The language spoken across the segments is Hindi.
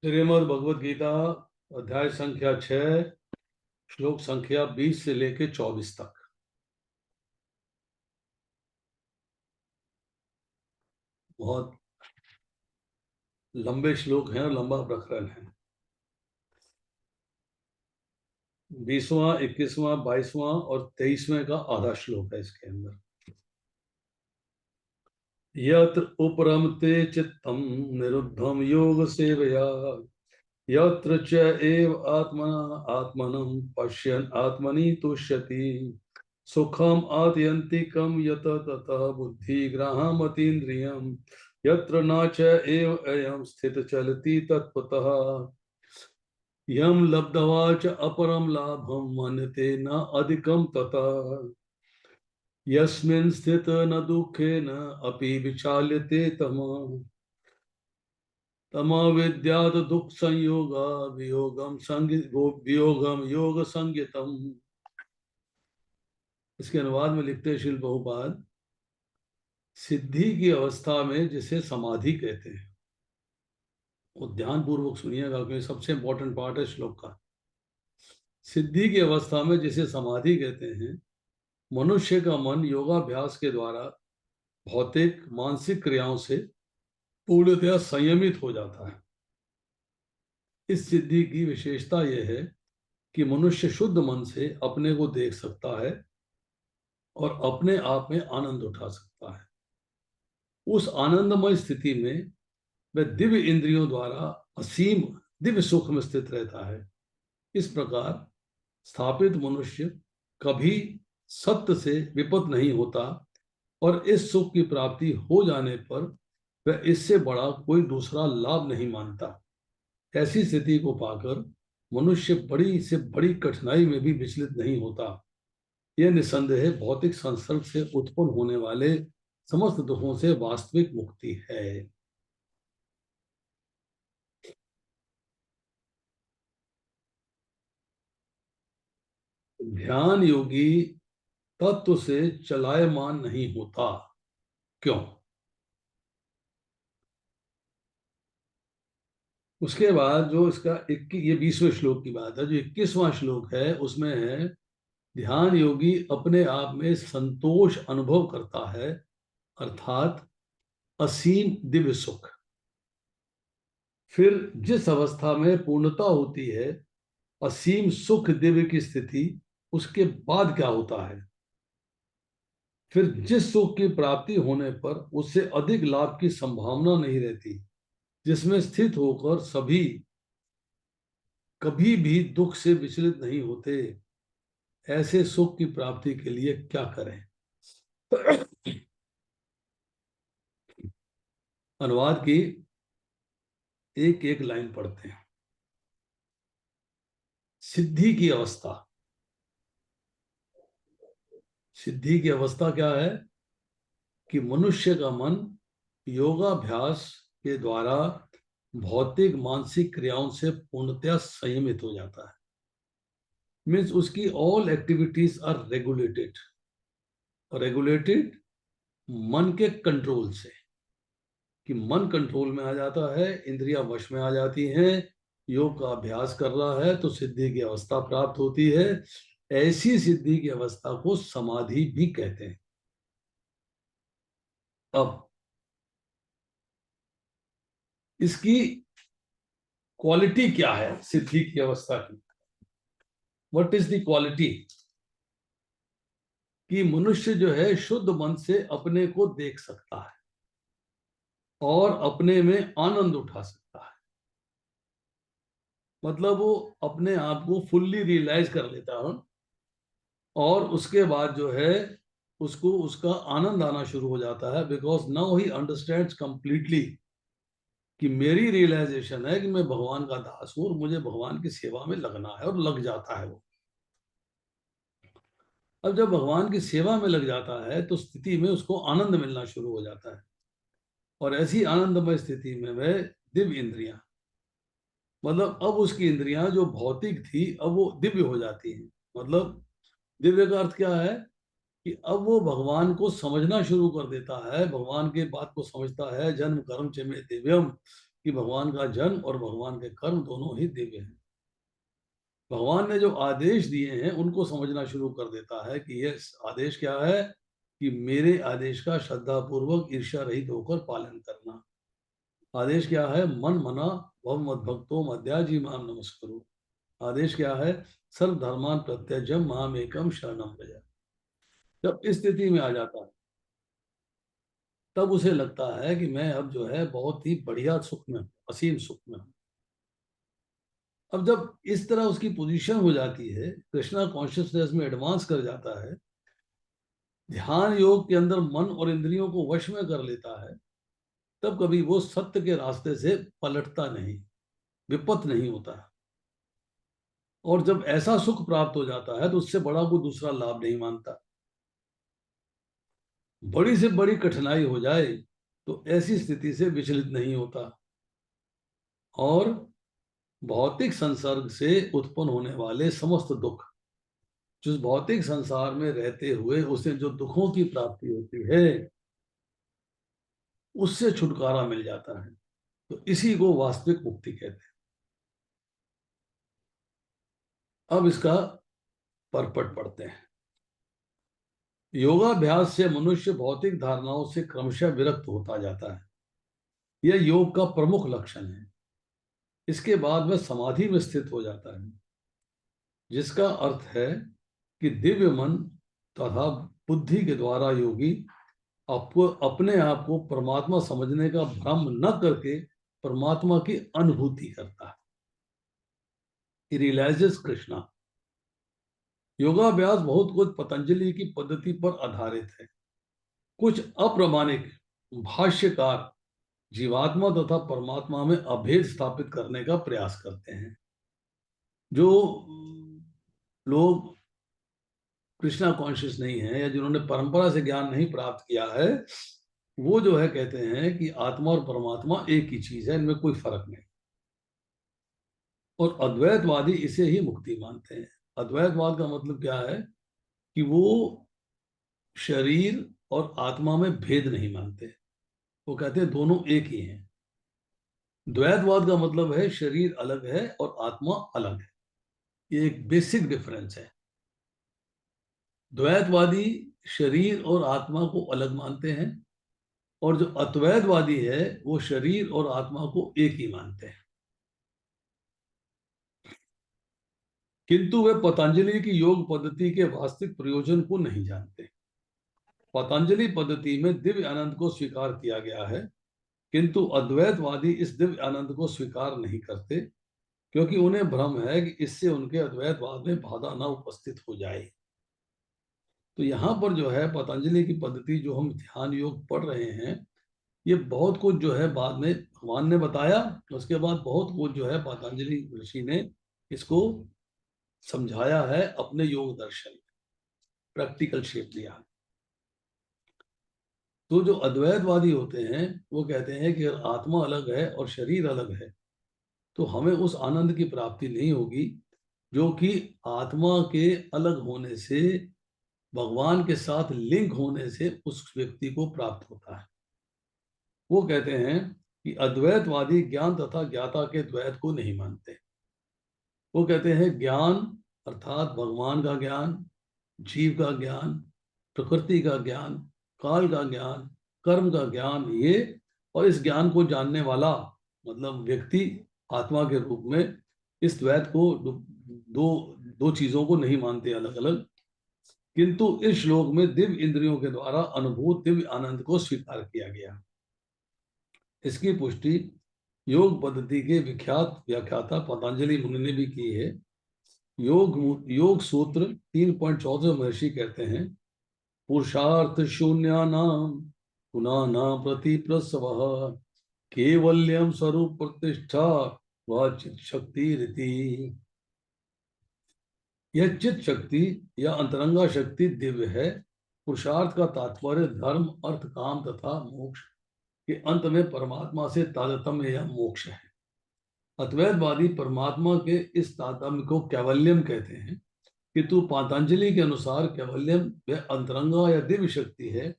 श्रीमद् भगवद गीता अध्याय संख्या 6 श्लोक संख्या 20 से लेके 24 तक। बहुत लंबे श्लोक हैं और लंबा प्रकरण है। 20वां, 21वां, 22वां और 23वें का आधा श्लोक है इसके अंदर। यत्र उपरमते चित्तम निरुद्धम योग सेवया यत्र च एव आत्मना आत्मनं पश्यन् आत्मनि तुष्यति सुखम आत्यंतिकम यत ततः बुद्धिग्राहमतीन्द्रियम् यत्र न च एव अयं स्थित चलति तत्त्वतः यं लब्ध्वा च अपरं लाभं मन्यते न अधिकं ततः यस्मिन् स्थित न दुःखेन अपि विचाल्यते तमः तमविद्यात् दुःख संयोग वियोगम योग संज्ञितम। इसके अनुवाद में लिखते श्रील बहुपाद, सिद्धि की अवस्था में जिसे समाधि कहते हैं, वो ध्यान पूर्वक सुनिएगा क्योंकि सबसे इंपॉर्टेंट पार्ट है श्लोक का। सिद्धि की अवस्था में जिसे समाधि कहते हैं, मनुष्य का मन योगाभ्यास के द्वारा भौतिक मानसिक क्रियाओं से पूर्णतया संयमित हो जाता है। इस सिद्धि की विशेषता यह है कि मनुष्य शुद्ध मन से अपने को देख सकता है और अपने आप में आनंद उठा सकता है। उस आनंदमय स्थिति में वह दिव्य इंद्रियों द्वारा असीम दिव्य सुख में स्थित रहता है। इस प्रकार स्थापित मनुष्य कभी सत्य से विपद नहीं होता और इस सुख की प्राप्ति हो जाने पर वह इससे बड़ा कोई दूसरा लाभ नहीं मानता। ऐसी स्थिति को पाकर मनुष्य बड़ी से बड़ी कठिनाई में भी विचलित नहीं होता। यह निसंदेह भौतिक संसर्ग से उत्पन्न होने वाले समस्त दुखों से वास्तविक मुक्ति है। ध्यान योगी तत्व से चलायमान नहीं होता। क्यों? उसके बाद जो इसका ये 20वें श्लोक की बात है। जो 21वां श्लोक है उसमें है, ध्यान योगी अपने आप में संतोष अनुभव करता है, अर्थात असीम दिव्य सुख। फिर जिस अवस्था में पूर्णता होती है, असीम सुख दिव्य की स्थिति, उसके बाद क्या होता है? फिर जिस सुख की प्राप्ति होने पर उससे अधिक लाभ की संभावना नहीं रहती, जिसमें स्थित होकर सभी कभी भी दुख से विचलित नहीं होते, ऐसे सुख की प्राप्ति के लिए क्या करें? अनुवाद की एक एक लाइन पढ़ते हैं। सिद्धि की अवस्था। सिद्धि की अवस्था क्या है? कि मनुष्य का मन योगाभ्यास के द्वारा भौतिक मानसिक क्रियाओं से पूर्णतया संयमित हो जाता है। मीन्स उसकी all activities are regulated. Regulated मन के कंट्रोल से, कि मन कंट्रोल में आ जाता है, इंद्रियां वश में आ जाती हैं, योग का अभ्यास कर रहा है तो सिद्धि की अवस्था प्राप्त होती है। ऐसी सिद्धि की अवस्था को समाधि भी कहते हैं। अब इसकी क्वालिटी क्या है सिद्धि की अवस्था की? What is the quality? कि मनुष्य जो है शुद्ध मन से अपने को देख सकता है और अपने में आनंद उठा सकता है। मतलब वो अपने आप को फुल्ली रियलाइज कर लेता है और उसके बाद जो है उसको उसका आनंद आना शुरू हो जाता है। Because now he understands completely कि मेरी रियलाइजेशन है कि मैं भगवान का दास हूं और मुझे भगवान की सेवा में लगना है, और लग जाता है वो। अब जब भगवान की सेवा में लग जाता है तो स्थिति में उसको आनंद मिलना शुरू हो जाता है, और ऐसी आनंदमय स्थिति में वह दिव्य इंद्रियां, मतलब अब उसकी इंद्रियां जो भौतिक थी अब वो दिव्य हो जाती हैं। मतलब दिव्य का अर्थ क्या है? कि अब वो भगवान को समझना शुरू कर देता है, भगवान के बात को समझता है। जन्म कर्म च में दिव्यम, कि भगवान का जन्म और भगवान के कर्म दोनों ही दिव्य हैं। भगवान ने जो आदेश दिए हैं उनको समझना शुरू कर देता है कि ये आदेश क्या है, कि मेरे आदेश का श्रद्धा पूर्वक ईर्ष्या रहित होकर पालन करना। आदेश क्या है, मन मना भव मद भक्तो मद्याजी माम नमस्करो। आदेश क्या है, सर्व धर्मान प्रत्यजम माम एकम शरणम व्रज। जब इस स्थिति में आ जाता है तब उसे लगता है कि मैं अब जो है बहुत ही बढ़िया सुख में हूं, असीम सुख में हूं। अब जब इस तरह उसकी पोजीशन हो जाती है, कृष्णा कॉन्शियसनेस में एडवांस कर जाता है, ध्यान योग के अंदर मन और इंद्रियों को वश में कर लेता है, तब कभी वो सत्य के रास्ते से पलटता नहीं, विपत नहीं होता। और जब ऐसा सुख प्राप्त हो जाता है तो उससे बड़ा कोई दूसरा लाभ नहीं मानता। बड़ी से बड़ी कठिनाई हो जाए तो ऐसी स्थिति से विचलित नहीं होता, और भौतिक संसर्ग से उत्पन्न होने वाले समस्त दुख, जो भौतिक संसार में रहते हुए उसे जो दुखों की प्राप्ति होती है, उससे छुटकारा मिल जाता है। तो इसी को वास्तविक मुक्ति कहते हैं। अब इसका परपट पढ़ते हैं। योगाभ्यास से मनुष्य भौतिक धारणाओं से क्रमशः विरक्त होता जाता है। यह योग का प्रमुख लक्षण है। इसके बाद वह समाधि में स्थित हो जाता है, जिसका अर्थ है कि दिव्य मन तथा बुद्धि के द्वारा योगी आपको अपने आप को परमात्मा समझने का भ्रम न करके परमात्मा की अनुभूति करता है। He realizes Krishna. योगाभ्यास बहुत कुछ पतंजलि की पद्धति पर आधारित है। कुछ अप्रामाणिक भाष्यकार जीवात्मा तथा परमात्मा में अभेद स्थापित करने का प्रयास करते हैं। जो लोग कृष्णा कॉन्शियस नहीं है या जिन्होंने परंपरा से ज्ञान नहीं प्राप्त किया है, वो जो है कहते हैं कि आत्मा और परमात्मा एक ही चीज है, इनमें कोई फर्क नहीं। और अद्वैतवादी इसे ही मुक्ति मानते हैं। अद्वैतवाद का मतलब क्या है, कि वो शरीर और आत्मा में भेद नहीं मानते। वो कहते हैं दोनों एक ही हैं। द्वैतवाद का मतलब है शरीर अलग है और आत्मा अलग है। ये एक बेसिक डिफरेंस है। द्वैतवादी शरीर और आत्मा को अलग मानते हैं, और जो अद्वैतवादी है वो शरीर और आत्मा को एक ही मानते हैं। किंतु वे पतंजलि की योग पद्धति के वास्तविक प्रयोजन को नहीं जानते। पतंजलि पद्धति में दिव्य आनंद को स्वीकार किया गया है, किंतु अद्वैतवादी इस दिव्य आनंद को स्वीकार नहीं करते, क्योंकि उन्हें भ्रम है कि इससे उनके अद्वैतवाद में बाधा न उपस्थित हो जाए। तो यहाँ पर जो है पतंजलि की पद्धति जो हम ध्यान योग पढ़ रहे हैं, ये बहुत कुछ जो है बाद में भगवान ने बताया, उसके बाद बहुत कुछ जो है पतंजलि ऋषि ने इसको समझाया है अपने योग दर्शन, प्रैक्टिकल शेप दिया। तो जो अद्वैतवादी होते हैं वो कहते हैं कि आत्मा अलग है और शरीर अलग है, तो हमें उस आनंद की प्राप्ति नहीं होगी जो कि आत्मा के अलग होने से, भगवान के साथ लिंक होने से उस व्यक्ति को प्राप्त होता है। वो कहते हैं कि अद्वैतवादी ज्ञान तथा ज्ञाता के द्वैत को नहीं मानते। वो कहते हैं ज्ञान अर्थात भगवान का ज्ञान, जीव का ज्ञान, प्रकृति का ज्ञान, काल का ज्ञान, कर्म का ज्ञान, ये और इस ज्ञान को जानने वाला मतलब व्यक्ति आत्मा के रूप में इस द्वैत को दो दो चीजों को नहीं मानते अलग अलग, किंतु इस श्लोक में दिव्य इंद्रियों के द्वारा अनुभूत दिव्य आनंद को स्वीकार किया गया। इसकी पुष्टि योग पद्धति के विख्यात व्याख्याता पतंजलि मुनि ने भी की है। योग सूत्र 3.14 महर्षि कहते हैं, पुरुषार्थ शून्यानां गुणानां प्रति प्रसव केवल्यम स्वरूप प्रतिष्ठा व चित शक्ति रीति। यह चित शक्ति या अंतरंगा शक्ति दिव्य है। पुरुषार्थ का तात्पर्य धर्म, अर्थ, काम तथा मोक्ष के अंत में परमात्मा से तारतम्य या मोक्ष है। अद्वैतवादी परमात्मा के इस तारतम्य को कैवल्यम कहते हैं, किंतु पतंजलि के अनुसार कैवल्यम वह अंतरंगा या दिव्य शक्ति है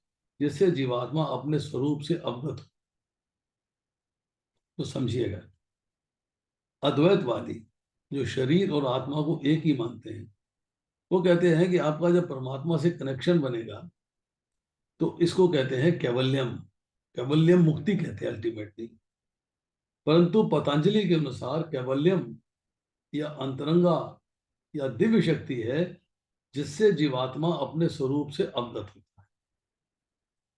जिससे जीवात्मा अपने स्वरूप से अवगत हो। तो समझिएगा, अद्वैतवादी जो शरीर और आत्मा को एक ही मानते हैं, वो कहते हैं कि आपका जब परमात्मा से कनेक्शन बनेगा तो इसको कहते हैं कैवल्यम। कैवल्यम मुक्ति कहते हैं अल्टीमेटली। परंतु पतंजलि के अनुसार कैवल्यम या अंतरंगा या दिव्य शक्ति है जिससे जीवात्मा अपने स्वरूप से अवगत होता है।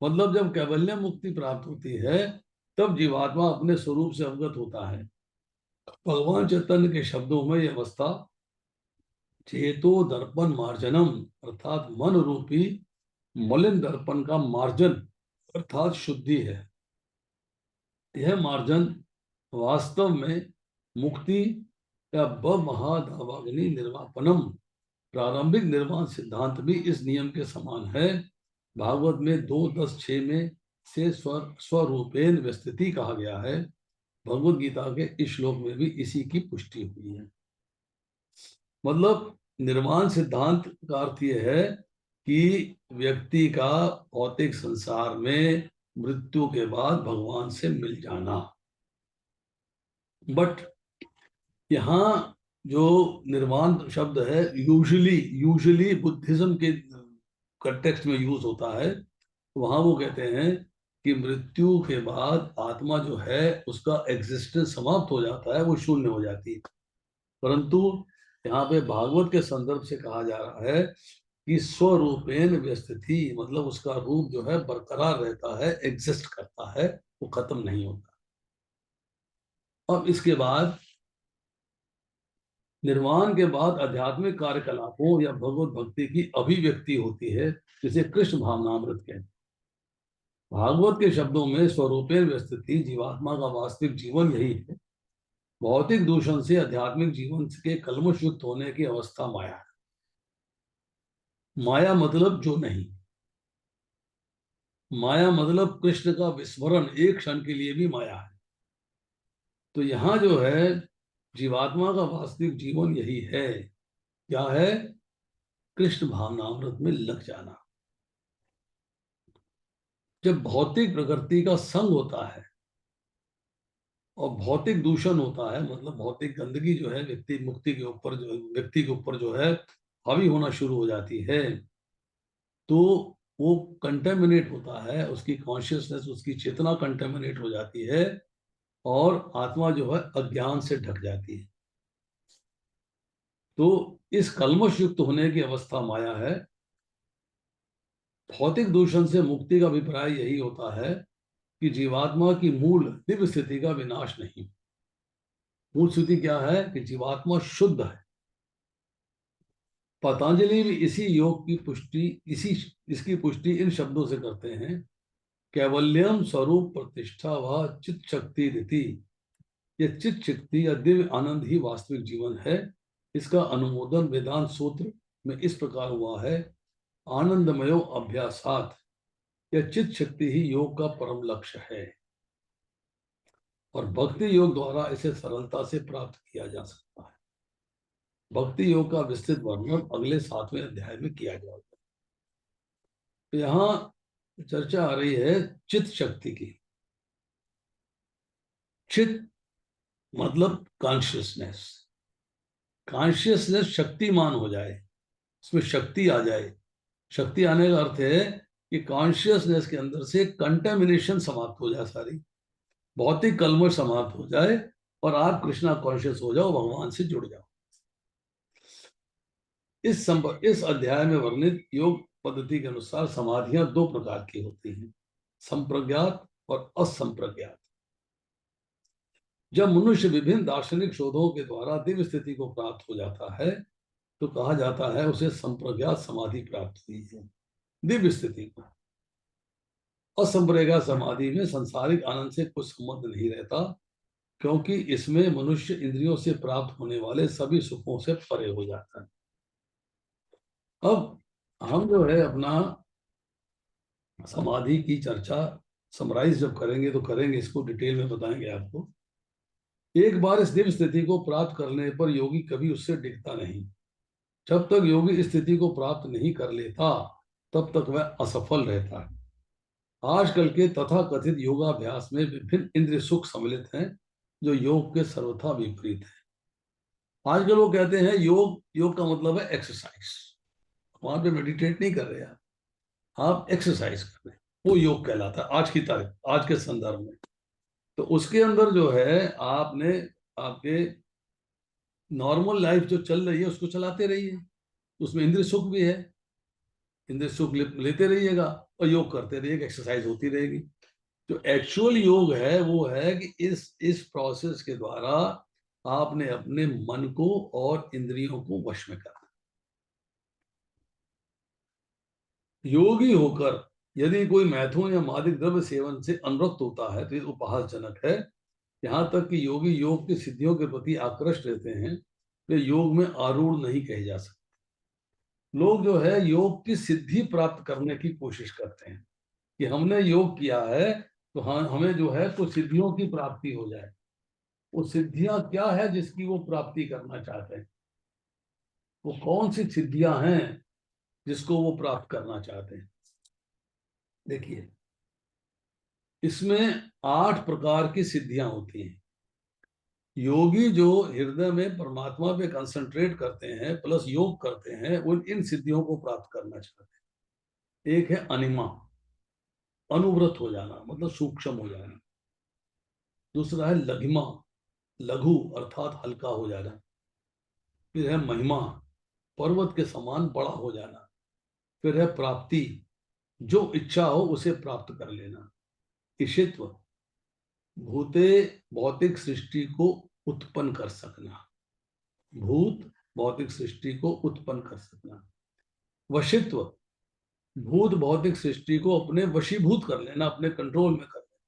मतलब जब कैवल्यम मुक्ति प्राप्त होती है तब जीवात्मा अपने स्वरूप से अवगत होता है। भगवान चैतन्य के शब्दों में यह अवस्था चेतो दर्पण मार्जनम अर्थात मन रूपी मलिन दर्पण का मार्जन अर्थात शुद्धि है। यह मार्जन वास्तव में मुक्ति या महादावाग्नि निर्वापनम प्रारंभिक निर्वाण सिद्धांत भी इस नियम के समान है। भागवत में 2:10-6 में से स्वरूपेन व्यस्थिति कहा गया है। भगवत गीता के इस श्लोक में भी इसी की पुष्टि हुई है। मतलब निर्वाण सिद्धांत का अर्थ यह है कि व्यक्ति का भौतिक संसार में मृत्यु के बाद भगवान से मिल जाना। बट यहाँ जो निर्वाण शब्द है यूजुअली बुद्धिज्म के कंटेक्स्ट में यूज होता है। वहां वो कहते हैं कि मृत्यु के बाद आत्मा जो है उसका एग्जिस्टेंस समाप्त हो जाता है, वो शून्य हो जाती है। परंतु यहाँ पे भागवत के संदर्भ से कहा जा रहा है कि स्वरूपेण व्यस्थिति, मतलब उसका रूप जो है बरकरार रहता है, एग्जिस्ट करता है, वो खत्म नहीं होता। अब इसके बाद निर्वाण के बाद आध्यात्मिक कार्यकलापों या भगवत भक्ति की अभिव्यक्ति होती है, जिसे कृष्ण भावनामृत कहते हैं। भागवत के शब्दों में स्वरूपेण व्यस्थिति जीवात्मा का वास्तविक जीवन यही है। भौतिक दूषण से आध्यात्मिक जीवन के कलमश युक्त होने की अवस्था माया है। माया मतलब जो नहीं, माया मतलब कृष्ण का विस्मरण एक क्षण के लिए भी माया है। तो यहां जो है जीवात्मा का वास्तविक जीवन यही है। क्या है? कृष्ण भावनामृत में लग जाना। जब भौतिक प्रकृति का संग होता है और भौतिक दूषण होता है, मतलब भौतिक गंदगी जो है व्यक्ति के ऊपर जो है हावी होना शुरू हो जाती है, तो वो कंटेमिनेट होता है, उसकी कॉन्शियसनेस, उसकी चेतना कंटेमिनेट हो जाती है और आत्मा जो है अज्ञान से ढक जाती है। तो इस कलमश युक्त होने की अवस्था माया है। भौतिक दूषण से मुक्ति का अभिप्राय यही होता है कि जीवात्मा की मूल दिव्य स्थिति का विनाश नहीं। मूल स्थिति क्या है? कि जीवात्मा शुद्ध है। पतंजलि भी इसी योग की पुष्टि इसकी पुष्टि इन शब्दों से करते हैं, कैवल्यम स्वरूप प्रतिष्ठा व चित शक्ति रीति। ये चित शक्ति या दिव्य आनंद ही वास्तविक जीवन है। इसका अनुमोदन वेदांत सूत्र में इस प्रकार हुआ है, आनंदमयो अभ्यासात। यह चित शक्ति ही योग का परम लक्ष्य है और भक्ति योग द्वारा इसे सरलता से प्राप्त किया जा सकता है। भक्ति योग का विस्तृत वर्णन अगले 7वें अध्याय में किया जाएगा। तो यहाँ चर्चा आ रही है चित शक्ति की। चित मतलब कॉन्शियसनेस। कॉन्शियसनेस शक्तिमान हो जाए, उसमें शक्ति आ जाए। शक्ति आने का अर्थ है कि कॉन्शियसनेस के अंदर से कंटेमिनेशन समाप्त हो जाए, सारी भौतिक कलमश समाप्त हो जाए और आप कृष्णा कॉन्शियस हो जाओ, भगवान से जुड़ जाओ। इस अध्याय में वर्णित योग पद्धति के अनुसार समाधियां 2 प्रकार की होती हैं, संप्रज्ञात और असंप्रज्ञात। जब मनुष्य विभिन्न दार्शनिक शोधों के द्वारा दिव्य स्थिति को प्राप्त हो जाता है तो कहा जाता है उसे संप्रज्ञात समाधि प्राप्त हुई है। दिव्य स्थिति को असंप्रज्ञात समाधि में सांसारिक आनंद से कुछ संबंध नहीं रहता, क्योंकि इसमें मनुष्य इंद्रियों से प्राप्त होने वाले सभी सुखों से परे हो जाता है। अब हम जो है अपना समाधि की चर्चा समराइज जब करेंगे तो करेंगे, इसको डिटेल में बताएंगे आपको। एक बार इस दिव्य स्थिति को प्राप्त करने पर योगी कभी उससे डिगता नहीं। जब तक योगी इस स्थिति को प्राप्त नहीं कर लेता तब तक वह असफल रहता है। आजकल के तथा कथित योगाभ्यास में विभिन्न इंद्रिय सुख सम्मिलित हैं, जो योग के सर्वथा विपरीत है। आजकल वो कहते हैं योग, योग का मतलब है एक्सरसाइज। वहां पे मेडिटेट नहीं कर रहे आप एक्सरसाइज कर रहे हैं, वो योग कहलाता है आज की तारीख, आज के संदर्भ में। तो उसके अंदर जो है आपने आपके नॉर्मल लाइफ जो चल रही है उसको चलाते रहिए, उसमें इंद्रिय सुख भी है, इंद्रिय सुख लेते रहिएगा और योग करते रहिएगा, एक्सरसाइज होती रहेगी। जो एक्चुअल योग है वो है कि इस प्रोसेस के द्वारा आपने अपने मन को और इंद्रियों को वश में करना। योगी होकर यदि कोई मैथुन या मादक द्रव्य सेवन से अनुरक्त होता है तो ये उपहासजनक है। यहाँ तक कि योगी योग की सिद्धियों के प्रति आकृष्ट रहते हैं, वे योग में आरूढ़ नहीं कहे जा सकते। लोग जो है योग की सिद्धि प्राप्त करने की कोशिश करते हैं कि हमने योग किया है तो हाँ हमें जो है कुछ सिद्धियों की प्राप्ति हो जाए। वो सिद्धियां क्या है जिसकी वो प्राप्ति करना चाहते हैं, वो कौन सी सिद्धियां हैं जिसको वो प्राप्त करना चाहते हैं। देखिए, इसमें 8 प्रकार की सिद्धियां होती हैं। योगी जो हृदय में परमात्मा पे कंसंट्रेट करते हैं प्लस योग करते हैं, उन इन सिद्धियों को प्राप्त करना चाहते हैं। एक है अनिमा, अनुव्रत हो जाना मतलब सूक्ष्म हो जाना। दूसरा है लघिमा, लघु अर्थात हल्का हो जाना। फिर है महिमा, पर्वत के समान बड़ा हो जाना। फिर है प्राप्ति, जो इच्छा हो उसे प्राप्त कर लेना। ईशित्व, भूते भौतिक सृष्टि को उत्पन्न कर सकना, भूत भौतिक सृष्टि को उत्पन्न कर सकना। वशित्व, भूत भौतिक सृष्टि को अपने वशीभूत कर लेना, अपने कंट्रोल में कर लेना।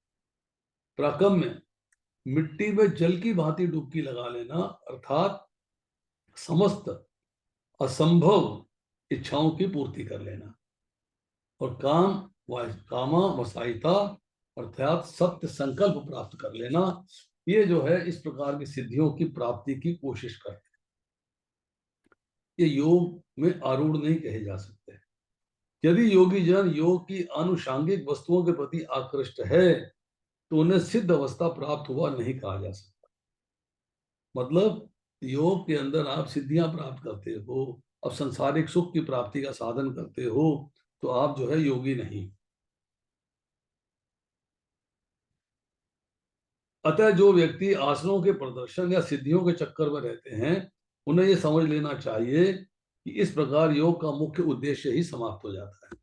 प्राकम्य, मिट्टी में जल की भांति डुबकी लगा लेना, अर्थात समस्त असंभव इच्छाओं की पूर्ति कर लेना। और कामा वसायिता अर्थात सत्य संकल्प प्राप्त कर लेना। ये जो है इस प्रकार की सिद्धियों की प्राप्ति की कोशिश करते हैं। ये योग में आरूढ़ नहीं कहे जा सकते। यदि योगी जन योग की आनुषांगिक वस्तुओं के प्रति आकृष्ट है तो उन्हें सिद्ध अवस्था प्राप्त हुआ नहीं कहा जा सकता। मतलब योग के अंदर आप सिद्धियां प्राप्त करते हो, अब संसारिक सुख की प्राप्ति का साधन करते हो, तो आप जो है योगी नहीं। अतः जो व्यक्ति आसनों के प्रदर्शन या सिद्धियों के चक्कर में रहते हैं, उन्हें यह समझ लेना चाहिए कि इस प्रकार योग का मुख्य उद्देश्य ही समाप्त हो जाता है।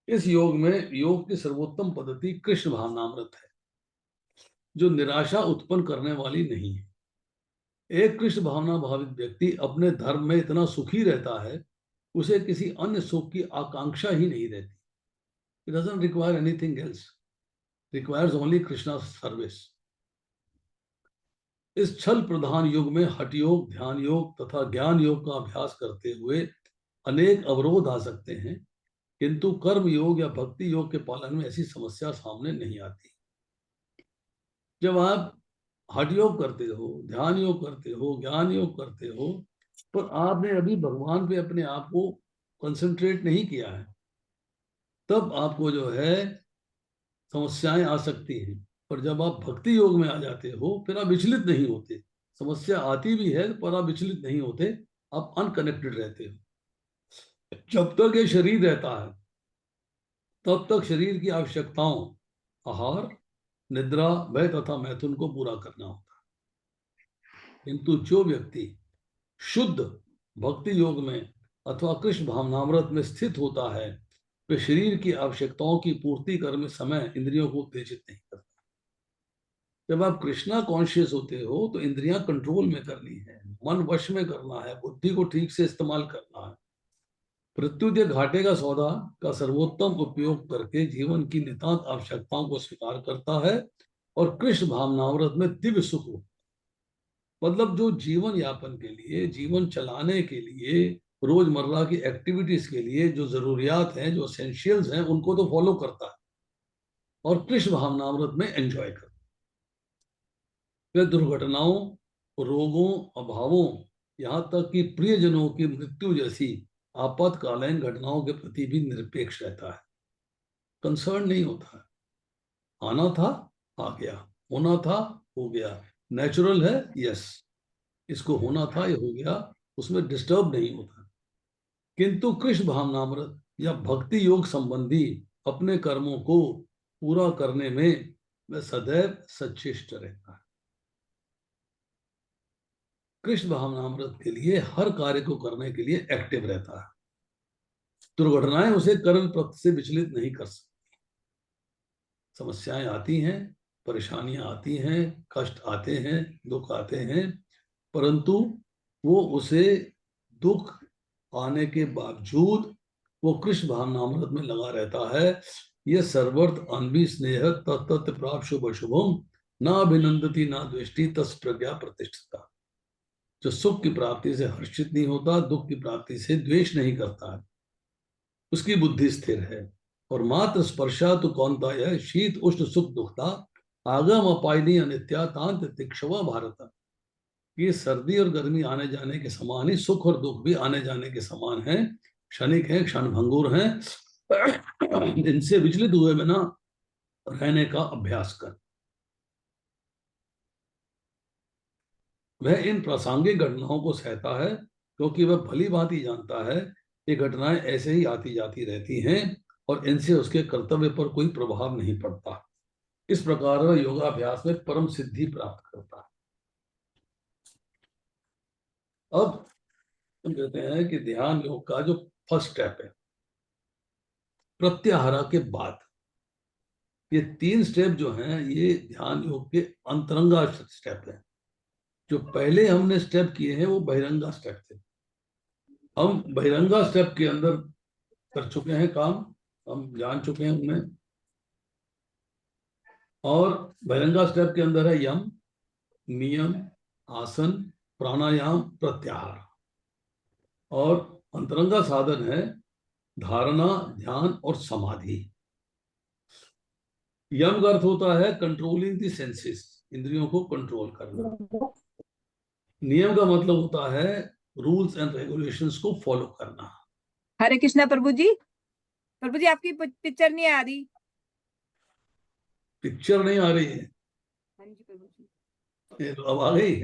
इस योग में योग की सर्वोत्तम पद्धति कृष्ण भावनामृत है, जो निराशा उत्पन्न करने वाली नहीं है। एक कृष्ण भावना भावित व्यक्ति अपने धर्म में इतना सुखी रहता है, उसे किसी अन्य सुख की आकांक्षा ही नहीं रहती। It doesn't require anything else. Requires only Krishna's service. इस छल प्रधान युग में हठ योग, ध्यान योग तथा ज्ञान योग का अभ्यास करते हुए अनेक अवरोध आ सकते हैं, किंतु कर्म योग या भक्ति योग के पालन में ऐसी समस्या सामने नहीं आती। जब आप हठ योग करते हो, ध्यान योग करते हो, ज्ञान योग करते हो, पर आपने अभी भगवान पे अपने आप को कंसंट्रेट नहीं किया है, तब आपको जो है समस्याएं आ सकती हैं। पर जब आप भक्ति योग में आ जाते हो फिर आप विचलित नहीं होते। समस्या आती भी है पर आप विचलित नहीं होते, आप अनकनेक्टेड रहते हो। जब तक ये शरीर रहता है तब तक शरीर की आवश्यकताओं, आहार, निद्रा, भय तथा मैथुन को पूरा करना होता है। किंतु जो व्यक्ति शुद्ध भक्ति योग में अथवा कृष्ण भावनामृत में स्थित होता है, वे शरीर की आवश्यकताओं की पूर्ति करने समय इंद्रियों को उत्तेजित नहीं करता। जब आप कृष्णा कॉन्शियस होते हो तो इंद्रियां कंट्रोल में करनी है, मन वश में करना है, बुद्धि को ठीक से इस्तेमाल करना है। प्रत्युदय घाटे का सौदा का सर्वोत्तम उपयोग करके जीवन की नितांत आवश्यकताओं को स्वीकार करता है और कृष्ण भावनामृत में दिव्य सुख हो। मतलब जो जीवन यापन के लिए, जीवन चलाने के लिए, रोजमर्रा की एक्टिविटीज के लिए जो जरूरियात हैं, जो एसेंशियल्स हैं, उनको तो फॉलो करता है और कृष्ण भावनामृत में एंजॉय करता है। वह दुर्घटनाओं, रोगों, अभावों, यहाँ तक कि प्रियजनों की मृत्यु जैसी आपातकालीन घटनाओं के प्रति भी निरपेक्ष रहता है, कंसर्न नहीं होता है। आना था, आ गया, होना था, हो गया। नेचुरल है, यस, इसको होना था, ये हो गया, उसमें डिस्टर्ब नहीं होता। किंतु कृष्ण भावनामृत या भक्ति योग संबंधी अपने कर्मों को पूरा करने में वह सदैव सचेष्ट रहता है। कृष्ण भावनामृत के लिए हर कार्य को करने के लिए एक्टिव रहता है। दुर्घटनाएं उसे कर्म पथ से विचलित नहीं कर सकती। समस्याएं आती हैं, परेशानियां आती हैं, कष्ट आते हैं, दुख आते हैं, परंतु वो उसे दुख आने के बावजूद वो कृष्ण भावनामृत में लगा रहता है। ये सर्वर्थ अन्वी स्नेह तत्त प्राप्त शुभ शुभम ना अभिनंदती ना द्वेष्टि तस् प्रज्ञा प्रतिष्ठिता। जो सुख की प्राप्ति से हर्षित नहीं होता, दुख की प्राप्ति से द्वेष नहीं करता है, उसकी बुद्धि स्थिर है। और मात्र स्पर्शा तो कौनता है शीत उष्ण सुख दुखता आगम अपायनी अनित्या तांत तिक्षवा भारत। ये सर्दी और गर्मी आने जाने के समान ही सुख और दुख भी आने जाने के समान है, क्षणिक है, क्षण भंगुर है। इनसे विचलित हुए बिना रहने का अभ्यास कर। वह इन प्रासंगिक घटनाओं को सहता है क्योंकि वह भली भांति जानता है ये घटनाएं ऐसे ही आती जाती रहती हैं और इनसे उसके कर्तव्य पर कोई प्रभाव नहीं पड़ता। इस प्रकार वह योगाभ्यास में परम सिद्धि प्राप्त करता है। अब हम कहते हैं कि ध्यान योग का जो फर्स्ट स्टेप है प्रत्याहार के बाद, ये 3 स्टेप जो हैं ये ध्यान योग के अंतरंगा स्टेप है। जो पहले हमने स्टेप किए हैं वो बहिरंगा स्टेप थे। हम बहिरंगा स्टेप के अंदर कर चुके हैं काम, हम जान चुके हैं उनमें। और बहिरंगा स्टेप के अंदर है यम, नियम, आसन, प्राणायाम, प्रत्याहार। और अंतरंगा साधन है धारणा, ध्यान और समाधि। यम का अर्थ होता है कंट्रोलिंग द सेंसेस, इंद्रियों को कंट्रोल करना। नियम का मतलब होता है रूल्स एंड रेगुलेशंस को फॉलो करना। हरे कृष्णा प्रभु जी। प्रभु जी आपकी पिक्चर नहीं आ रही। पिक्चर नहीं आ रही है? हाँ जी प्रभु जी। ये तो अब आ गई।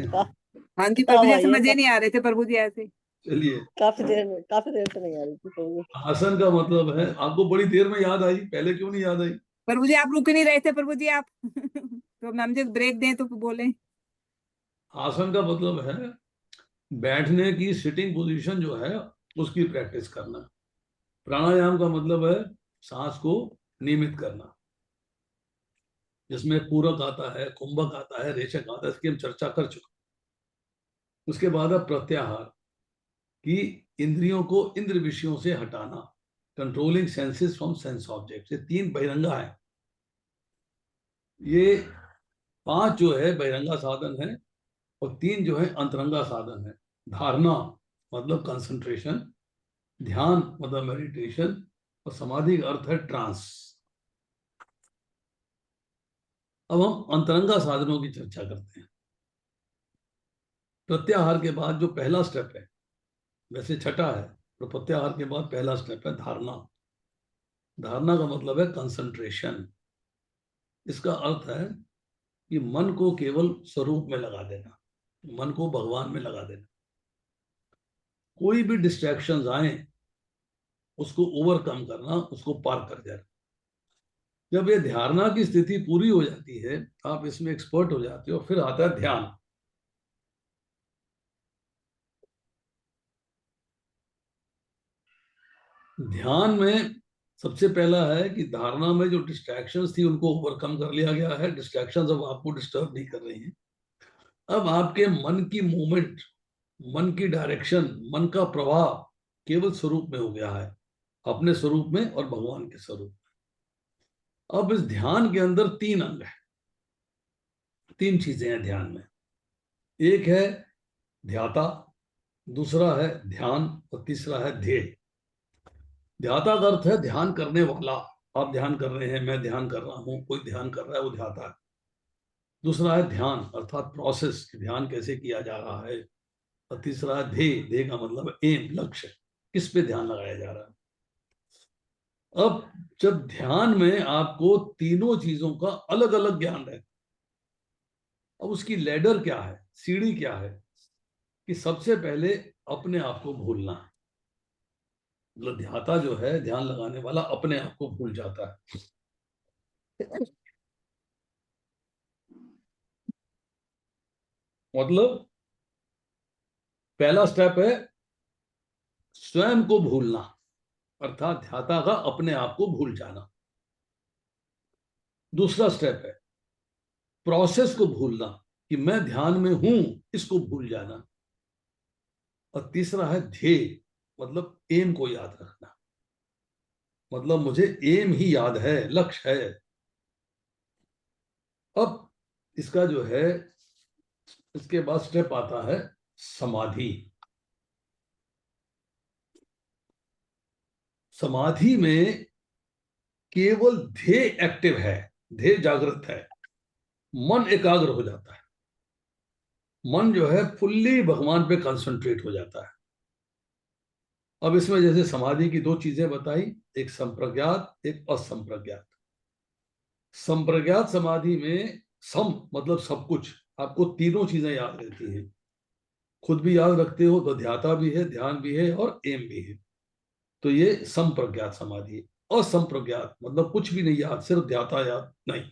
हाँ जी प्रभु जी, समझ नहीं आ रहे थे प्रभु जी ऐसे। चलिए, काफी देर से नहीं आ रही थी प्रभु। आसन का मतलब है, आपको बड़ी देर में याद आई, पहले क्यों नहीं याद आई? प्रभु जी आप रुक नहीं रहे थे प्रभु जी आप। तो हम जो ब्रेक दें तो बोले। आसन का मतलब है बैठने की सिटिंग पोजीशन जो है उसकी प्रैक्टिस करना। प्राणायाम का मतलब है सांस को नियमित करना, जिसमें पूरक आता है, कुंभक आता है, रेचक आता है, इसकी हम चर्चा कर चुके। उसके बाद है प्रत्याहार, कि इंद्रियों को इंद्र विषयों से हटाना, controlling senses from sense object. ये 3 बहिरंगा है। ये 5 जो है बहिरंगा साधन है और 3 जो है अंतरंगा साधन है। धारणा मतलब कंसंट्रेशन, ध्यान मतलब मेडिटेशन, और समाधि का अर्थ है ट्रांस। अब हम अंतरंगा साधनों की चर्चा करते हैं। प्रत्याहार के बाद जो पहला स्टेप है, वैसे छठा है, तो प्रत्याहार के बाद पहला स्टेप है धारणा। धारणा का मतलब है कंसंट्रेशन। इसका अर्थ है कि मन को केवल स्वरूप में लगा देना, मन को भगवान में लगा देना। कोई भी डिस्ट्रैक्शंस आए उसको ओवरकम करना, उसको पार कर जाना। जब ये धारणा की स्थिति पूरी हो जाती है, आप इसमें एक्सपर्ट हो जाते हो, फिर आता है ध्यान। ध्यान में सबसे पहला है कि धारणा में जो डिस्ट्रैक्शंस थी उनको ओवरकम कर लिया गया है। डिस्ट्रैक्शंस अब आपको डिस्टर्ब नहीं कर रही हैं। अब आपके मन की मूवमेंट, मन की डायरेक्शन, मन का प्रवाह केवल स्वरूप में हो गया है, अपने स्वरूप में और भगवान के स्वरूप में। अब इस ध्यान के अंदर 3 अंग है, 3 चीजें हैं ध्यान में। एक है ध्याता, दूसरा है ध्यान, और तीसरा है ध्येय। ध्याता का अर्थ है ध्यान करने वाला। आप ध्यान कर रहे हैं, मैं ध्यान कर रहा हूं, कोई ध्यान कर रहा है, वो ध्याता है। दूसरा है ध्यान अर्थात प्रोसेस, ध्यान कैसे किया जा रहा है। और तीसरा है ध्येय, ध्येय का मतलब एम, लक्ष्य, किस पे ध्यान लगाया जा रहा है। अब जब ध्यान में आपको तीनों चीजों का अलग अलग ज्ञान रहता, अब उसकी लैडर क्या है, सीढ़ी क्या है, कि सबसे पहले अपने आप को भूलना है। मतलब ध्याता जो है, ध्यान लगाने वाला, अपने आप को भूल जाता है। मतलब पहला स्टेप है स्वयं को भूलना, अर्थात ध्याता का अपने आप को भूल जाना। दूसरा स्टेप है प्रोसेस को भूलना, कि मैं ध्यान में हूं, इसको भूल जाना। और तीसरा है ध्येय, मतलब एम को याद रखना। मतलब मुझे एम ही याद है, लक्ष्य है। अब इसका जो है, इसके बाद स्टेप आता है समाधि। समाधि में केवल ध्येय एक्टिव है, ध्येय जागृत है, मन एकाग्र हो जाता है। मन जो है फुल्ली भगवान पे कंसंट्रेट हो जाता है। अब इसमें जैसे समाधि की दो चीजें बताई, एक संप्रज्ञात, एक असंप्रज्ञात। संप्रज्ञात समाधि में सम मतलब सब कुछ, आपको तीनों चीजें याद रहती हैं। खुद भी याद रखते हो तो ध्याता भी है, ध्यान भी है और एम भी है। तो ये संप्रज्ञात समाधि है। असंप्रज्ञात मतलब कुछ भी नहीं याद, सिर्फ ध्याता याद नहीं,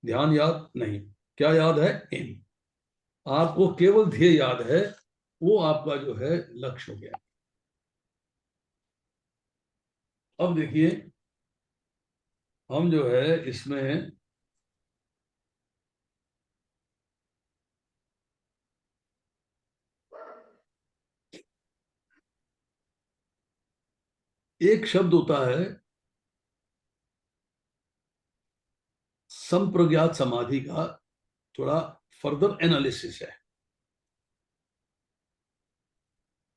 ध्यान याद नहीं, क्या याद है, एम। आपको केवल ध्येय याद है, वो आपका जो है लक्ष्य हो गया। अब देखिए, हम जो है इसमें एक शब्द होता है संप्रज्ञात समाधि का, थोड़ा फर्दर एनालिसिस है।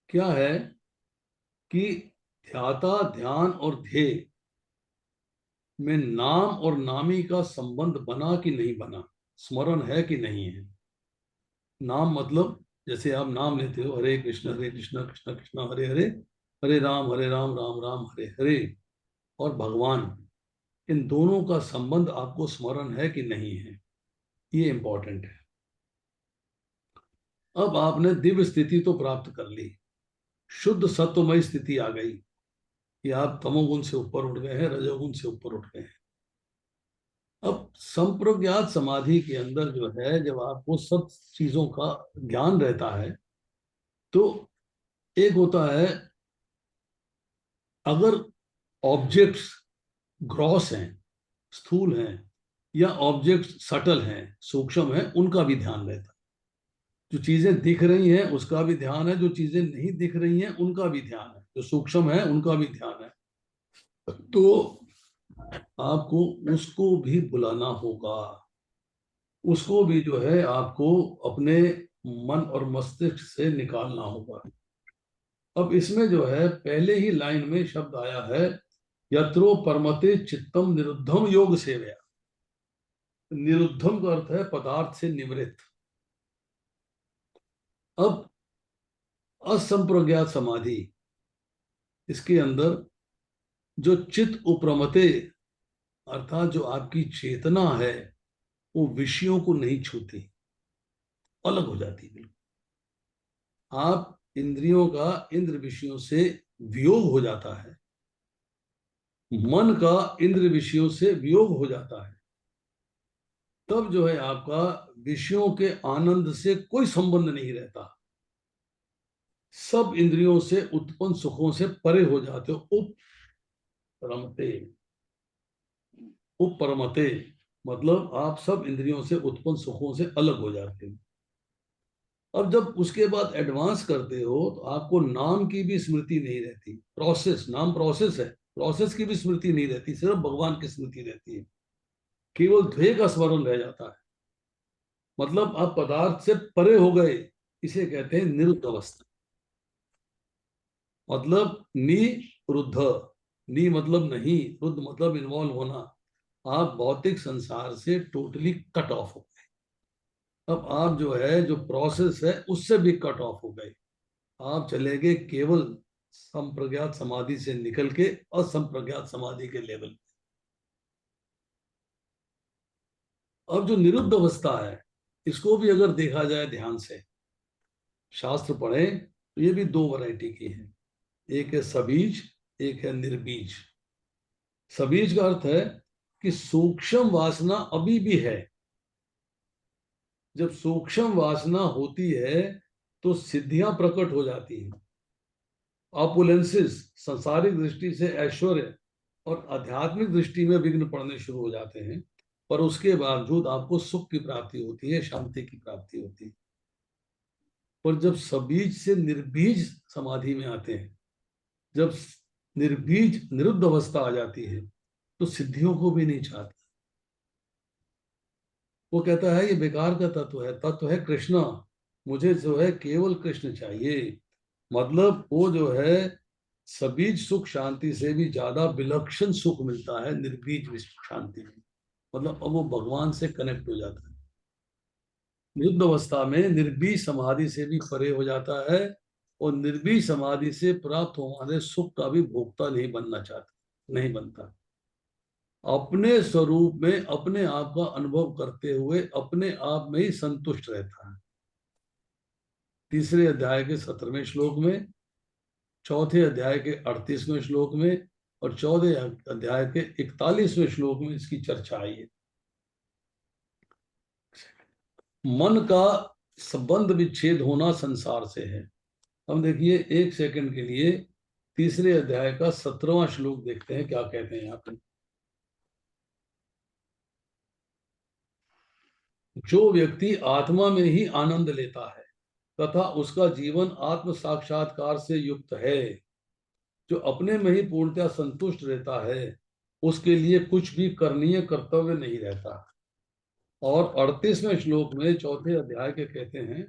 क्या है कि ध्याता, ध्यान और ध्येय में नाम और नामी का संबंध बना कि नहीं बना, स्मरण है कि नहीं है। नाम मतलब जैसे आप नाम लेते हो, हरे कृष्ण कृष्ण कृष्ण हरे हरे, हरे राम राम राम हरे हरे। और भगवान, इन दोनों का संबंध आपको स्मरण है कि नहीं है, ये इंपॉर्टेंट है। अब आपने दिव्य स्थिति तो प्राप्त कर ली, शुद्ध सत्वमय स्थिति आ गई, कि आप तमोगुण से ऊपर उठ गए हैं, रजोगुण से ऊपर उठ गए हैं। अब संप्रज्ञात समाधि के अंदर जो है, जब आपको सब चीजों का ज्ञान रहता है, तो एक होता है, अगर ऑब्जेक्ट्स ग्रॉस हैं, स्थूल हैं, या ऑब्जेक्ट सटल हैं, सूक्ष्म हैं, उनका भी ध्यान रहता है। जो चीजें दिख रही हैं उसका भी ध्यान है, जो चीजें नहीं दिख रही हैं उनका भी ध्यान है, जो सूक्ष्म है उनका भी ध्यान है। तो आपको उसको भी बुलाना होगा, उसको भी जो है आपको अपने मन और मस्तिष्क से निकालना होगा। अब इसमें जो है पहले ही लाइन में शब्द आया है, यत्रो परमते चित्तम निरुद्धम योग सेवया। निरुद्धम का अर्थ है पदार्थ से निवृत्त। अब असंप्रज्ञात समाधि, इसके अंदर जो चित्त उपरमते, अर्थात जो आपकी चेतना है, वो विषयों को नहीं छूती, अलग हो जाती है बिल्कुल। आप इंद्रियों का इंद्र विषयों से वियोग हो जाता है, मन का इंद्र विषयों से वियोग हो जाता है। तब जो है आपका विषयों के आनंद से कोई संबंध नहीं रहता, सब इंद्रियों से उत्पन्न सुखों से परे हो जाते हो। उपरमते, उपरमते मतलब आप सब इंद्रियों से उत्पन्न सुखों से अलग हो जाते हो। अब जब उसके बाद एडवांस करते हो तो आपको नाम की भी स्मृति नहीं रहती, प्रोसेस, नाम प्रोसेस है, प्रोसेस की भी स्मृति नहीं रहती, सिर्फ भगवान की स्मृति रहती है, केवल ध्येय का स्मरण रह जाता है। मतलब आप पदार्थ से परे हो गए, इसे कहते हैं निरुद्ध अवस्था। मतलब निरुद्ध, नि मतलब नहीं, रुद्ध मतलब इन्वॉल्व होना, आप भौतिक संसार से टोटली कट ऑफ हो गए। अब आप जो है, जो प्रोसेस है उससे भी कट ऑफ हो गए, आप चले गए केवल संप्रज्ञात समाधि से निकल के असंप्रज्ञात समाधि के लेवल। अब जो निरुद्ध अवस्था है, इसको भी अगर देखा जाए ध्यान से, शास्त्र पढ़े तो ये भी दो वैरायटी की है, एक है सबीज, एक है निर्बीज। सबीज का अर्थ है कि सूक्ष्म वासना अभी भी है। जब सूक्ष्म वासना होती है तो सिद्धियां प्रकट हो जाती हैं, ऑपुलेंसिस, संसारिक दृष्टि से ऐश्वर्य और आध्यात्मिक दृष्टि में विघ्न पड़ने शुरू हो जाते हैं, पर उसके बावजूद आपको सुख की प्राप्ति होती है, शांति की प्राप्ति होती है। पर जब सबीज से निर्बीज समाधि में आते हैं, जब निर्बीज निरुद्ध अवस्था आ जाती है, तो सिद्धियों को भी नहीं चाहता। वो कहता है ये बेकार का तत्व है, तत्व है कृष्णा, मुझे जो है केवल कृष्ण चाहिए। मतलब वो जो है सबीज सुख शांति से भी ज्यादा विलक्षण सुख मिलता है निर्बीज शांति में। मतलब अब वो भगवान से कनेक्ट हो जाता है, निरुद्ध अवस्था में निर्बीज समाधि से भी परे हो जाता है, और निर्बीज समाधि से प्राप्त होने वाले सुख का भी भोक्ता नहीं बनना चाहता, नहीं बनता। अपने स्वरूप में अपने आप का अनुभव करते हुए अपने आप में ही संतुष्ट रहता है। तीसरे अध्याय के 17वें श्लोक में, चौथे अध्याय के 38वें श्लोक में और 14 अध्याय के 41वें श्लोक में इसकी चर्चा आई है। मन का संबंध विच्छेद होना संसार से है। हम देखिए एक सेकंड के लिए तीसरे अध्याय का 17वां श्लोक देखते हैं, क्या कहते हैं यहाँ पे। जो व्यक्ति आत्मा में ही आनंद लेता है तथा उसका जीवन आत्म साक्षात्कार से युक्त है, जो अपने में ही पूर्णतः संतुष्ट रहता है, उसके लिए कुछ भी करणीय कर्तव्य नहीं रहता। और 38वें श्लोक में चौथे अध्याय के कहते हैं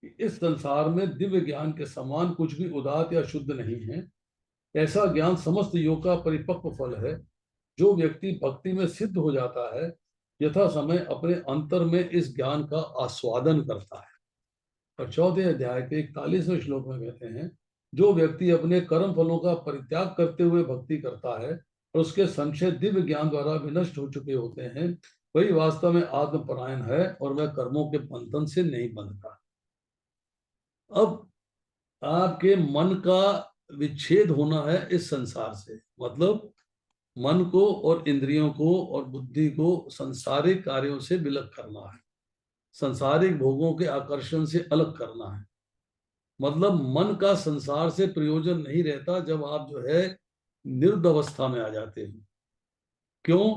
कि इस संसार में दिव्य ज्ञान के समान कुछ भी उदात्त या शुद्ध नहीं है। ऐसा ज्ञान समस्त योग का परिपक्व फल है। जो व्यक्ति भक्ति में सिद्ध हो जाता है, यथा समय अपने अंतर में इस ज्ञान का आस्वादन करता है। और चौथे अध्याय के 41वें श्लोक में कहते हैं, जो व्यक्ति अपने कर्म फलों का परित्याग करते हुए भक्ति करता है और उसके संशय दिव्य ज्ञान द्वारा विनष्ट हो चुके होते हैं, वही वास्तव में आत्मपरायण है और वह कर्मों के बंधन से नहीं बंधता। अब आपके मन का विच्छेद होना है इस संसार से, मतलब मन को और इंद्रियों को और बुद्धि को संसारिक कार्यों से विलग करना है, संसारिक भोगों के आकर्षण से अलग करना है। मतलब मन का संसार से प्रयोजन नहीं रहता जब आप जो है निरुद्ध अवस्था में आ जाते हैं। क्यों?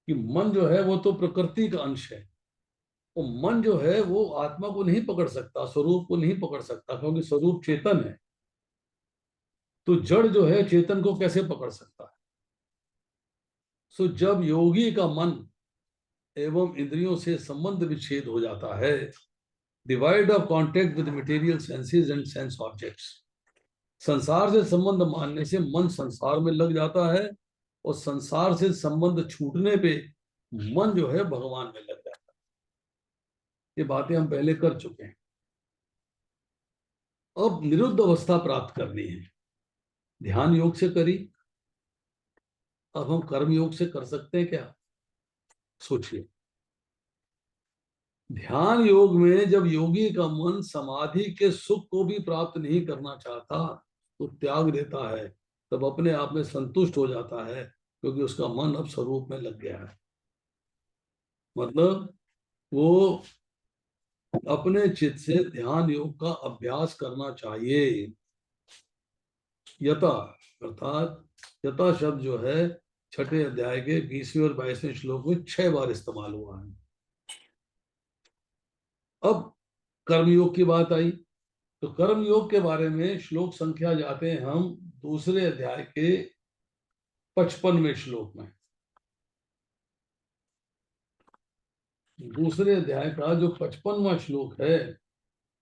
कि मन जो है वो तो प्रकृति का अंश है, वो मन जो है वो आत्मा को नहीं पकड़ सकता, स्वरूप को नहीं पकड़ सकता, क्योंकि स्वरूप चेतन है। तो जड़ जो है चेतन को कैसे पकड़ सकता है? सो जब योगी का मन एवं इंद्रियों से संबंध विच्छेद हो जाता है, divide of contact with material senses and sense objects, संसार से संबंध मानने से मन संसार में लग जाता है, और संसार से संबंध छूटने पे मन जो है भगवान में लग जाता है। ये बातें हम पहले कर चुके हैं। अब निरुद्ध अवस्था प्राप्त करनी है, ध्यान योग से करी। अब हम कर्म योग से कर सकते हैं क्या? सोचिए। ध्यान योग में जब योगी का मन समाधि के सुख को भी प्राप्त नहीं करना चाहता, तो त्याग देता है, तब अपने आप में संतुष्ट हो जाता है, क्योंकि उसका मन अब स्वरूप में लग गया है। मतलब वो अपने चित्त से ध्यान योग का अभ्यास करना चाहिए। यथा अर्थात यथा शब्द जो है छठे अध्याय के 20वें और 22वें श्लोक में 6 बार इस्तेमाल हुआ है। अब कर्मयोग की बात आई, तो कर्म योग के बारे में श्लोक संख्या जाते हैं हम दूसरे अध्याय के 55वें श्लोक में। दूसरे अध्याय का जो 55वां श्लोक है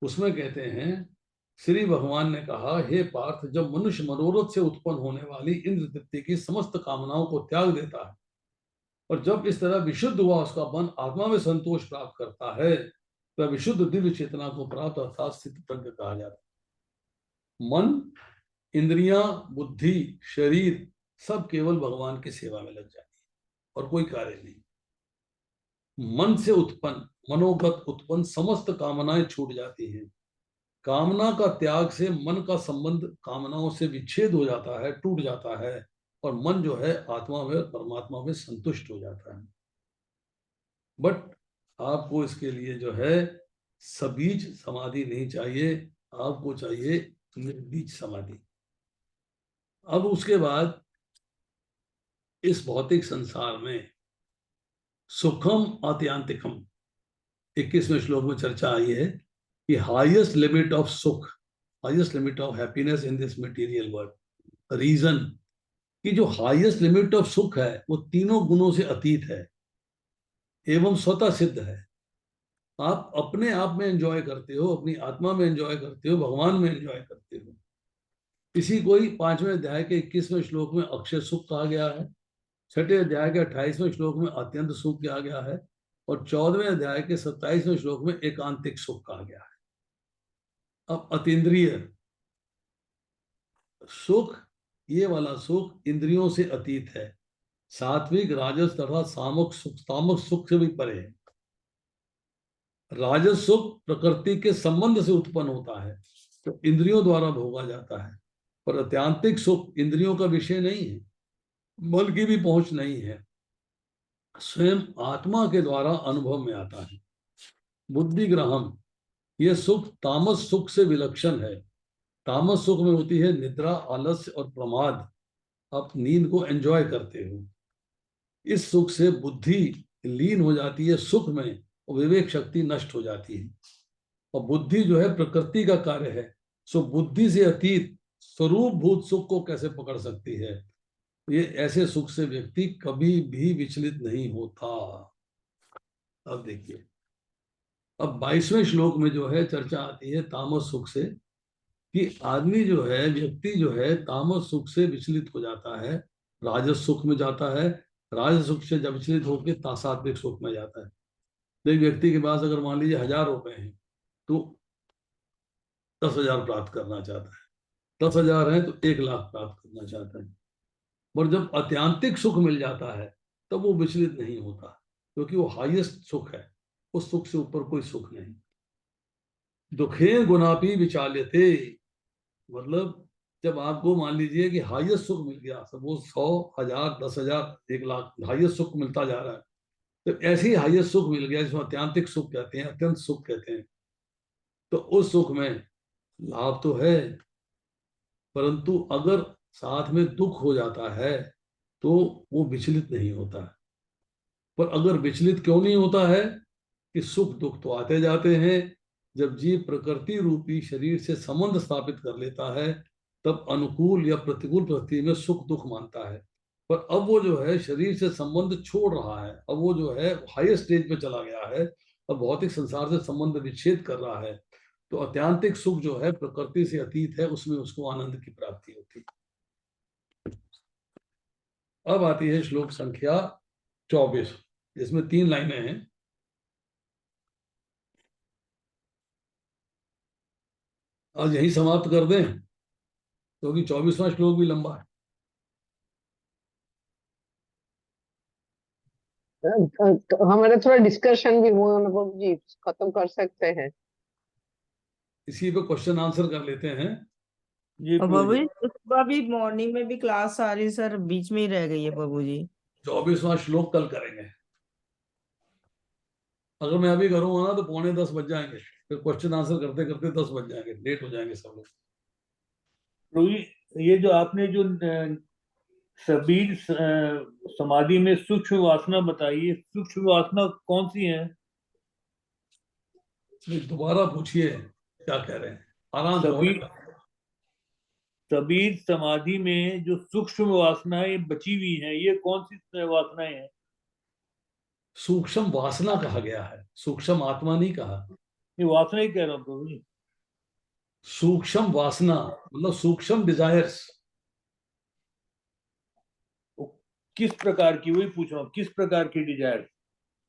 उसमें कहते हैं, श्री भगवान ने कहा, हे पार्थ, जब मनुष्य मनोरथ से उत्पन्न होने वाली इंद्र तृप्ति की समस्त कामनाओं को त्याग देता है और जब इस तरह विशुद्ध हुआ उसका मन आत्मा में संतोष प्राप्त करता है, तो विशुद्ध दिव्य चेतना को प्राप्त अर्थात स्थित प्रज्ञ कहा जाता है। मन, इंद्रियां, बुद्धि, शरीर सब केवल भगवान की सेवा में लग जाती है और कोई कार्य नहीं। मन से उत्पन्न, मनोगत उत्पन्न समस्त कामनाएं छूट जाती हैं। कामना का त्याग से मन का संबंध कामनाओं से विच्छेद हो जाता है, टूट जाता है, और मन जो है आत्मा में, परमात्मा में संतुष्ट हो जाता है। बट आपको इसके लिए जो है सबीज समाधि नहीं चाहिए, आपको चाहिए निर्बीज समाधि। अब उसके बाद इस भौतिक संसार में सुखम आत्यांतिकम, 21वें श्लोक में चर्चा आई है कि हाईएस्ट लिमिट ऑफ सुख, highest limit of happiness in this material world, reason कि जो हाईएस्ट लिमिट ऑफ सुख है वो तीनों गुणों से अतीत है एवं स्वतः सिद्ध है। आप अपने आप में एंजॉय करते हो, अपनी आत्मा में एंजॉय करते हो, भगवान में एंजॉय करते हो। इसी को ही 5वें अध्याय के 21वें श्लोक में अक्षय सुख कहा गया है, 6ठे अध्याय के 28वें श्लोक में अत्यंत सुख कहा गया है, और 14वें अध्याय के 27वें श्लोक में एकांतिक सुख कहा गया है। अब अतीन्द्रिय सुख, ये वाला सुख इंद्रियों से अतीत है, सात्विक राजस तथा सामक सुख, तामक सुख से भी परे है। राजस सुख प्रकृति के संबंध से उत्पन्न होता है तो इंद्रियों द्वारा भोगा जाता है, पर अत्यांतिक सुख इंद्रियों का विषय नहीं है, बल की भी पहुंच नहीं है, स्वयं आत्मा के द्वारा अनुभव में आता है। बुद्धि ग्रहम, यह सुख तामस सुख से विलक्षण है। तामस सुख में होती है निद्रा, आलस्य और प्रमाद, आप नींद को एंजॉय करते हो। इस सुख से बुद्धि लीन हो जाती है सुख में और विवेक शक्ति नष्ट हो जाती है, और बुद्धि जो है प्रकृति का कार्य है, सो बुद्धि से अतीत स्वरूप भूत सुख को कैसे पकड़ सकती है। ये ऐसे सुख से व्यक्ति कभी भी विचलित नहीं होता। अब देखिए, अब 22वें श्लोक में जो है चर्चा आती है तामस सुख से, कि आदमी जो है, व्यक्ति जो है तामस सुख से विचलित हो जाता है, राजस सुख में जाता है, राजस सुख से जब विचलित होकर सात्विक सुख में जाता है। तो एक व्यक्ति के पास अगर मान लीजिए 1000 रुपए हैं तो 10,000 प्राप्त करना चाहता है, 10,000 है तो 1,00,000 प्राप्त करना चाहता है। और जब अत्यांतिक सुख मिल जाता है तब वो विचलित नहीं होता, क्योंकि वो हाईएस्ट सुख है, उस सुख से ऊपर कोई सुख नहीं। दुखे गुनापी विचाल्यते, मतलब जब आपको मान लीजिए कि हाईएस्ट सुख मिल गया, सपोज 100, 1000, 10,000, 1,00,000, हाईएस्ट सुख मिलता जा रहा है, तो ऐसे ही हाईएस्ट सुख मिल गया जिसमें अत्यांतिक सुख कहते हैं, अत्यंत सुख कहते हैं, तो उस सुख में लाभ तो है, परंतु अगर साथ में दुख हो जाता है तो वो विचलित नहीं होता है। पर अगर विचलित क्यों नहीं होता है कि सुख दुख तो आते जाते हैं, जब जीव प्रकृति रूपी शरीर से संबंध स्थापित कर लेता है तब अनुकूल या प्रतिकूल परिस्थिति में सुख दुख मानता है। पर अब वो जो है शरीर से संबंध छोड़ रहा है, अब वो जो है हायर स्टेज पे चला गया है, अब भौतिक संसार से संबंध विच्छेद कर रहा है, तो अत्यांतिक सुख जो है प्रकृति से अतीत है, उसमें उसको आनंद की प्राप्ति होती है। अब आती है श्लोक संख्या 24, जिसमें 3 लाइनें हैं। आज यही समाप्त कर दें क्योंकि 24वां श्लोक भी लंबा है। तो हमारा थोड़ा डिस्कशन भी हुआ, अनुभव जी खत्म कर सकते हैं। इसी पे क्वेश्चन आंसर कर लेते हैं। जी और प्रभु बाबू जी। जी सुबह भी मॉर्निंग में भी क्लास आ रही सर, बीच में ही रह गई है बाबू जी। 24वां श्लोक कल करेंगे। अगर मैं अभी करूंगा ना तो 9:45 बज जाएंगे, फिर क्वेश्चन आंसर करते करते 10 बज जाएंगे, लेट हो जाएंगे सब लोग। प्रभु जी, ये जो आपने जो सबीर समाधि में सूक्ष्म वासना बताई है, सूक्ष्म वासना कौन सी है? दोबारा पूछिए क्या कह रहे हैं, आराम से सबीर सबीर समाधि में जो सूक्ष्म वासनाएं बची हुई हैं, ये कौन सी वासनाएं हैं? सूक्ष्म वासना कहा गया है, सूक्ष्म आत्मा नहीं कहा। ये वासना ही कह रहा हूँ प्रभु जी। सूक्ष्म वासना मतलब सूक्ष्म डिजायर्स। किस प्रकार की, वही पूछ रहा हूँ, किस प्रकार की डिजायर?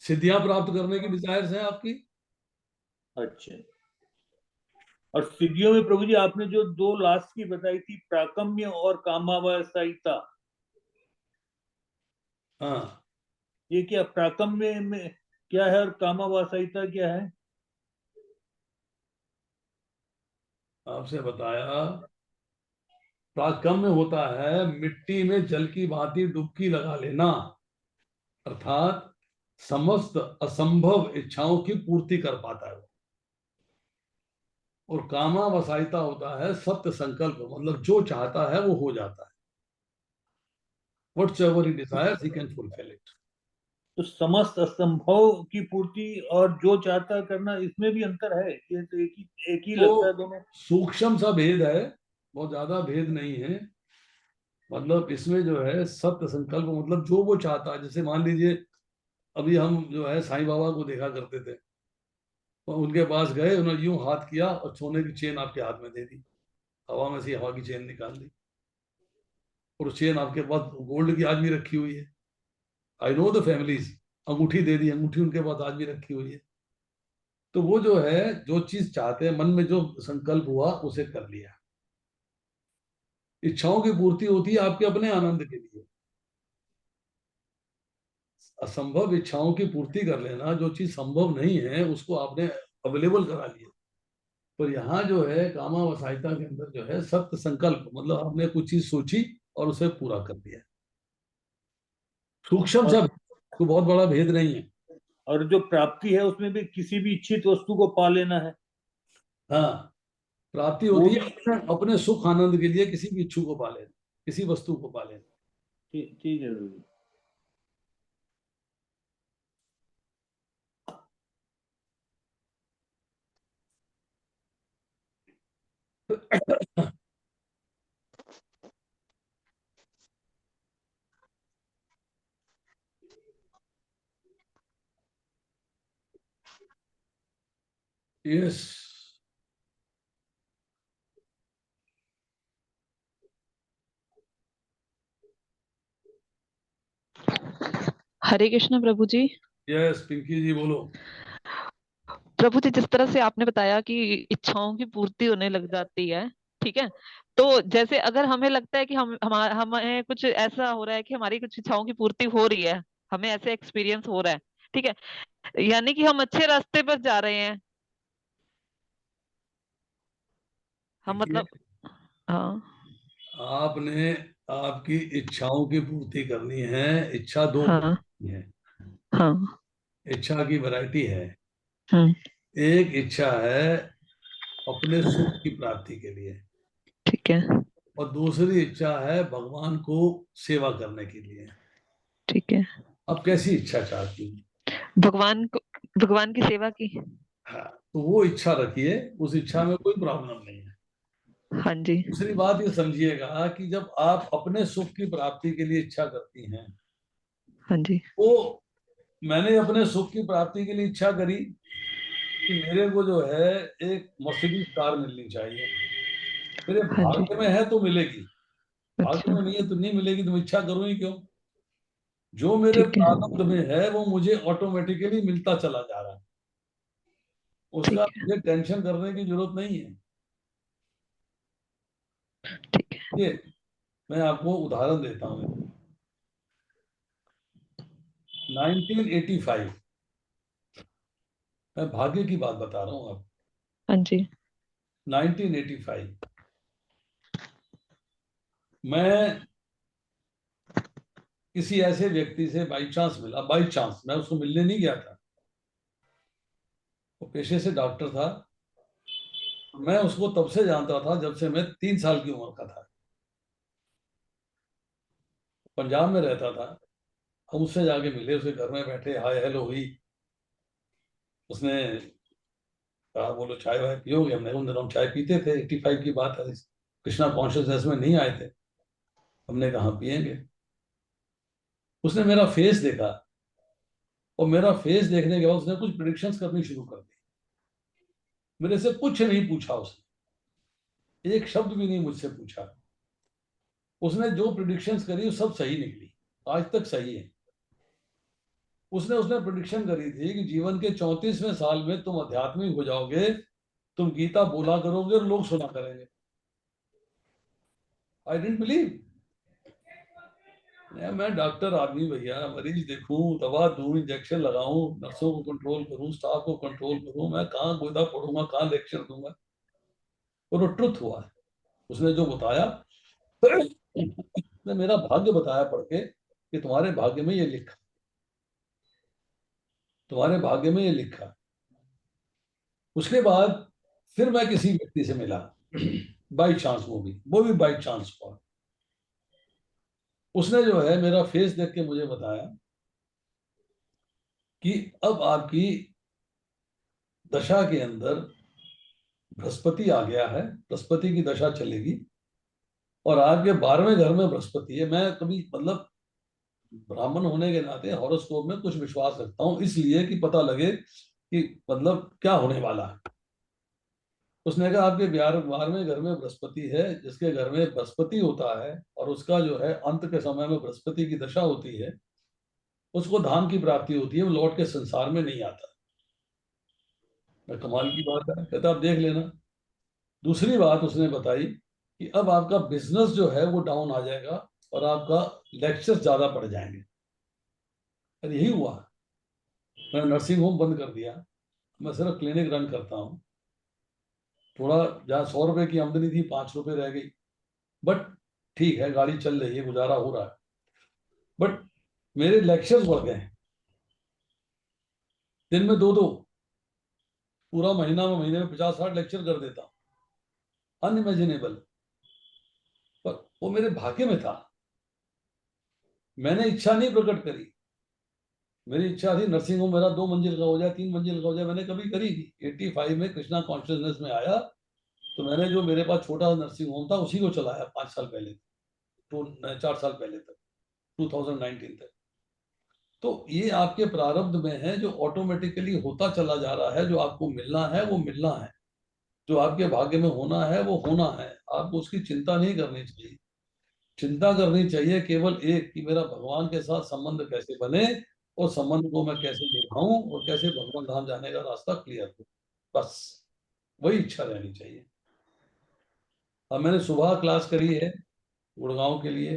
सिद्धियां प्राप्त करने की डिजायर्स हैं आपकी। अच्छा। और सिद्धियों में प्रभु जी आपने जो 2 लास्ट की बताई थी, प्राकम्य और कामावस्थायिता, हाँ, ये क्या प्राकम्य में क्या है और कामावासाइता क्या है? आपसे बताया, प्राकम में होता है मिट्टी में जल की भांति डुबकी लगा लेना, अर्थात समस्त असंभव इच्छाओं की पूर्ति कर पाता है वो। और कामावसायिता होता है सत्य संकल्प, मतलब जो चाहता है वो हो जाता है। Whatsoever he desires, he can fulfill it. तो समस्त असंभव की पूर्ति और जो चाहता करना, इसमें भी अंतर है? ये तो एक ही लगता है तो दोनों। सूक्ष्म सा भेद है, बहुत ज्यादा भेद नहीं है। मतलब इसमें जो है सत्य संकल्प, मतलब जो वो चाहता है। जैसे मान लीजिए अभी हम जो है साईं बाबा को देखा करते थे, तो उनके पास गए, उन्होंने यूं हाथ किया और सोने की चेन आपके हाथ में दे दी, हवा में से हवा की चेन निकाल दी, और चेन आपके पास गोल्ड की आज भी रखी हुई है। I know the families. अंगूठी दे दी, अंगूठी उनके पास आज भी रखी हुई है। तो वो जो है जो चीज चाहते हैं, मन में जो संकल्प हुआ उसे कर लिया। इच्छाओं की पूर्ति होती है आपके अपने आनंद के लिए। असंभव इच्छाओं की पूर्ति कर लेना, जो चीज संभव नहीं है उसको आपने अवेलेबल करा लिया। पर यहाँ जो है कामावसायिता के अंदर जो है सत्य संकल्प, मतलब आपने कुछ चीज सोची और उसे पूरा कर दिया। सूक्ष्म सा, कोई बहुत बड़ा भेद नहीं है। और जो प्राप्ति है उसमें भी किसी भी इच्छित वस्तु को पा लेना है। हाँ, प्राप्ति वो होती भी है अपने सुख आनंद के लिए किसी भी इच्छू को पा लेना, किसी वस्तु को पा लेना। ठीक है गुरुजी। यस। हरे कृष्ण प्रभु जी। यस पिंकी जी बोलो। प्रभु जी, जिस तरह से आपने बताया कि इच्छाओं की पूर्ति होने लग जाती है, ठीक है, तो जैसे अगर हमें लगता है कि हमें कुछ ऐसा हो रहा है कि हमारी कुछ इच्छाओं की पूर्ति हो रही है, हमें ऐसे एक्सपीरियंस हो रहा है, ठीक है, यानी कि हम अच्छे रास्ते पर जा रहे हैं, हम देखिए, मतलब। हाँ। आपने आपकी इच्छाओं की पूर्ति करनी है। इच्छा दो हाँ। प्रकार की है। हाँ। इच्छा की वैरायटी है। हम्म। एक इच्छा है अपने सुख की प्राप्ति के लिए, ठीक है। और दूसरी इच्छा है भगवान को सेवा करने के लिए। ठीक है। अब कैसी इच्छा चाहती हूँ? भगवान को, भगवान की सेवा की। हाँ, तो वो इच्छा रखिए, उस इच्छा में कोई प्रॉब्लम नहीं है। हाँ जी। दूसरी बात ये समझिएगा कि जब आप अपने सुख की प्राप्ति के लिए इच्छा करती हैं, हाँ जी। तो मैंने अपने सुख की प्राप्ति के लिए इच्छा करी कि मेरे को जो है एक मर्सिडीज कार मिलनी चाहिए। मेरे हाँ जी। भाग्य में है तो मिलेगी, भाग्य अच्छा। में नहीं है तो नहीं मिलेगी। तो मैं इच्छा करूँ ही क्यों? जो मेरे ठीक है। प्रारब्ध में है वो मुझे ऑटोमेटिकली मिलता चला जा रहा है, उसका ठीक है। मुझे टेंशन करने की जरूरत नहीं है। ठीक है। ये मैं आपको उदाहरण देता हूँ। 1985, मैं भाग्य की बात बता रहा हूँ आप। हाँ जी। 1985 मैं किसी ऐसे व्यक्ति से बाई चांस मिला। बाई चांस, मैं उसको मिलने नहीं गया था। वो पेशे से डॉक्टर था। मैं उसको तब से जानता था जब से मैं 3 साल की उम्र का था। पंजाब में रहता था। हम उससे जाके मिले, उसके घर में बैठे, हाय हेलो हुई। उसने कहा बोलो चाय वाय पियोगे? हमने, उन दिनों हम चाय पीते थे, 85 की बात है, कृष्णा कॉन्शियसनेस में नहीं आए थे। हमने कहा पियेंगे। उसने मेरा फेस देखा, और मेरा फेस देखने के बाद उसने कुछ प्रिडिक्शंस करनी शुरू कर दी। मेरे से कुछ नहीं पूछा उसने, एक शब्द भी नहीं मुझसे पूछा। उसने जो प्रिडिक्शंस करी वो सब सही निकली, आज तक सही है। उसने उसने प्रिडिक्शन करी थी कि जीवन के 34वें साल में तुम आध्यात्मिक हो जाओगे, तुम गीता बोला करोगे और लोग सुना करेंगे। I didn't believe. मैं डॉक्टर आदमी भैया, मरीज देखूं, दवा दूं, इंजेक्शन लगाऊं, नर्सों को कंट्रोल करूं, स्टाफ को कंट्रोल करूं, मैं कहाँ गोदा पढ़ूंगा, कहाँ लेक्चर दूंगा। और वो ट्रुथ हुआ है, उसने जो बताया उसने मेरा भाग्य बताया पढ़ के कि तुम्हारे भाग्य में ये लिखा, तुम्हारे भाग्य में ये लिखा। उसके बाद फिर मैं किसी व्यक्ति से मिला बाई चांस, वो भी बाई चांस हुआ। उसने जो है मेरा फेस देख के मुझे बताया कि अब आपकी दशा के अंदर बृहस्पति आ गया है, बृहस्पति की दशा चलेगी, और आपके 12वें घर में बृहस्पति है। मैं कभी मतलब ब्राह्मण होने के नाते हॉरोस्कोप में कुछ विश्वास रखता हूँ, इसलिए कि पता लगे कि मतलब क्या होने वाला है। उसने कहा आपके 12वें घर में बृहस्पति है, जिसके घर में बृहस्पति होता है और उसका जो है अंत के समय में बृहस्पति की दशा होती है, उसको धाम की प्राप्ति होती है, वो लौट के संसार में नहीं आता। कमाल की बात है, कहता आप देख लेना। दूसरी बात उसने बताई कि अब आपका बिजनेस जो है वो डाउन आ जाएगा और आपका लेक्चर ज्यादा पड़ जाएंगे। और यही हुआ, मैंने नर्सिंग होम बंद कर दिया, मैं सिर्फ क्लिनिक रन करता हूँ। थोड़ा जहाँ 100 रुपए की आमदनी थी, 5 रुपए रह गई, बट ठीक है, गाड़ी चल रही है, गुजारा हो रहा है। बट मेरे लेक्चर्स बढ़ गए, दिन में 2-2, पूरा महीने में 50-60 लेक्चर कर देता हूँ, अनइमेजिनेबल। पर वो मेरे भाग्य में था, मैंने इच्छा नहीं प्रकट करी। मेरी इच्छा थी नर्सिंग होम मेरा 2 मंजिल का हो जाए, 3 मंजिल का हो जाए, मैंने कभी करी नहीं। 85 में कृष्णा कॉन्शियसनेस में आया तो मैंने जो मेरे पास छोटा नर्सिंग होम था उसी को चलाया 5 साल पहले, तो 4 साल पहले तक, 2019 तक। तो ये आपके प्रारब्ध में है, जो ऑटोमेटिकली होता चला जा रहा है। जो आपको मिलना है वो मिलना है, जो आपके भाग्य में होना है वो होना है। आपको उसकी चिंता नहीं करनी चाहिए। चिंता करनी चाहिए केवल एक, कि मेरा भगवान के साथ संबंध कैसे बने और संबंध को मैं कैसे निभाऊं और कैसे भगवान धाम जाने का रास्ता क्लियर हो, बस वही इच्छा रहनी चाहिए। अब मैंने सुबह क्लास करी है गुड़गांव के लिए,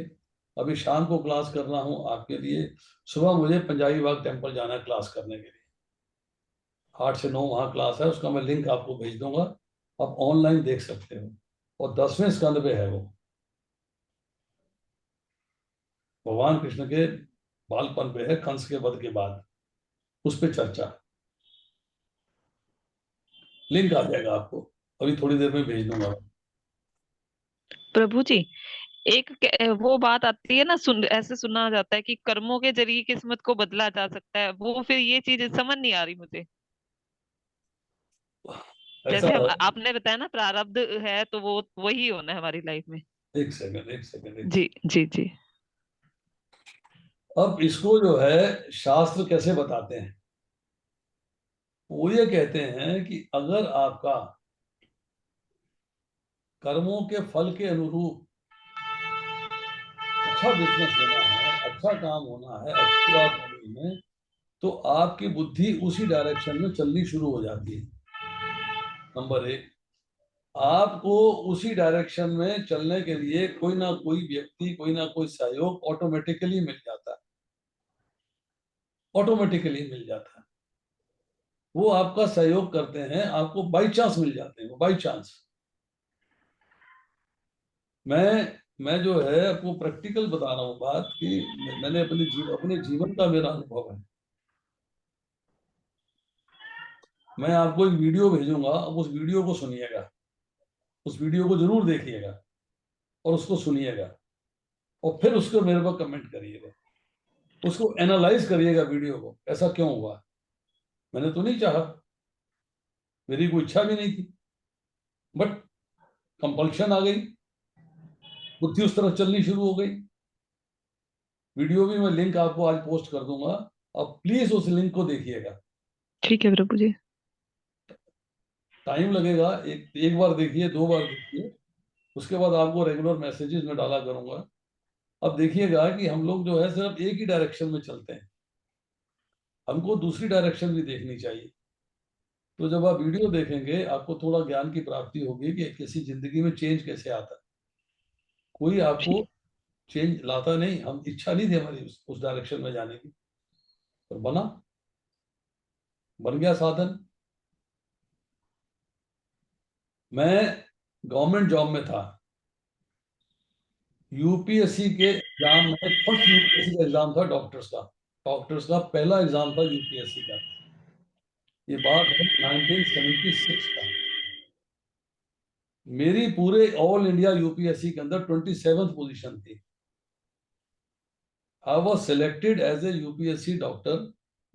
अभी शाम को क्लास कर रहा हूँ आपके लिए। सुबह मुझे पंजाबी बाग टेम्पल जाना है क्लास करने के लिए, 8 से 9 वहाँ क्लास है, उसका मैं लिंक आपको भेज दूंगा, आप ऑनलाइन देख सकते हो। और 10वें स्कंद पे है वो, भगवान कृष्ण के बालपन पे है, कंस के वध के बाद, उस पे चर्चा। लिंक आ जाएगा आपको, अभी थोड़ी देर में भेज दूंगा। प्रभु जी, वो बात आती है ना, ऐसे सुना जाता है कि कर्मों के जरिए किस्मत को बदला जा सकता है। वो फिर ये चीज समझ नहीं आ रही मुझे। ऐसा जैसे हम है, आपने बताया ना, प्रारब्ध है तो वो वही होना है हमारी लाइफ में। एक सेकंड एक सेकंड एक जी जी जी। सेकंड। अब इसको जो है शास्त्र कैसे बताते हैं, वो ये कहते हैं कि अगर आपका कर्मों के फल के अनुरूप अच्छा बिजनेस होना है, अच्छा काम होना है, अच्छी बात होनी है, तो आपकी बुद्धि उसी डायरेक्शन में चलनी शुरू हो जाती है। नंबर 1, आपको उसी डायरेक्शन में चलने के लिए कोई ना कोई व्यक्ति, कोई ना कोई सहयोग ऑटोमेटिकली मिल जाता है, ऑटोमेटिकली मिल जाता है। वो आपका सहयोग करते हैं, आपको बाई चांस मिल जाते हैं, वो बाई चांस। मैं जो है आपको प्रैक्टिकल बता रहा हूँ बात, कि मैंने अपने जीवन का मेरा अनुभव है। मैं आपको एक वीडियो भेजूंगा, अब उस वीडियो को सुनिएगा, उस वीडियो को जरूर देखिएगा और उसको सुनिएगा, और फिर उसको मेरे को कमेंट करिएगा, उसको एनालाइज करिएगा वीडियो को, ऐसा क्यों हुआ। मैंने तो नहीं चाहा, मेरी कोई इच्छा भी नहीं थी, बट कंपल्शन आ गई, बुद्धि उस तरफ चलनी शुरू हो गई। वीडियो भी मैं लिंक आपको आज पोस्ट कर दूंगा, आप प्लीज उस लिंक को देखिएगा। ठीक है प्रभु जी। टाइम लगेगा, एक बार देखिए, 2 बार देखिए, उसके बाद आपको रेगुलर मैसेजेस में डाला करूंगा। अब देखिएगा कि हम लोग जो है सिर्फ एक ही डायरेक्शन में चलते हैं, हमको दूसरी डायरेक्शन भी देखनी चाहिए। तो जब आप वीडियो देखेंगे आपको थोड़ा ज्ञान की प्राप्ति होगी कि किसी जिंदगी में चेंज कैसे आता है। कोई आपको ठीक चेंज लाता नहीं, हम इच्छा नहीं थी हमारी उस डायरेक्शन में जाने की, पर बन गया साधन। मैं गवर्नमेंट जॉब में था, यूपीएससी के एग्जाम में फर्स्ट यूपीएससी का एग्जाम था डॉक्टर्स का पहला एग्जाम था यूपीएससी का। ये बात है 1976 का। मेरी पूरे ऑल इंडिया यूपीएससी के अंदर 27th पोजीशन थी। I was selected as a UPSC doctor,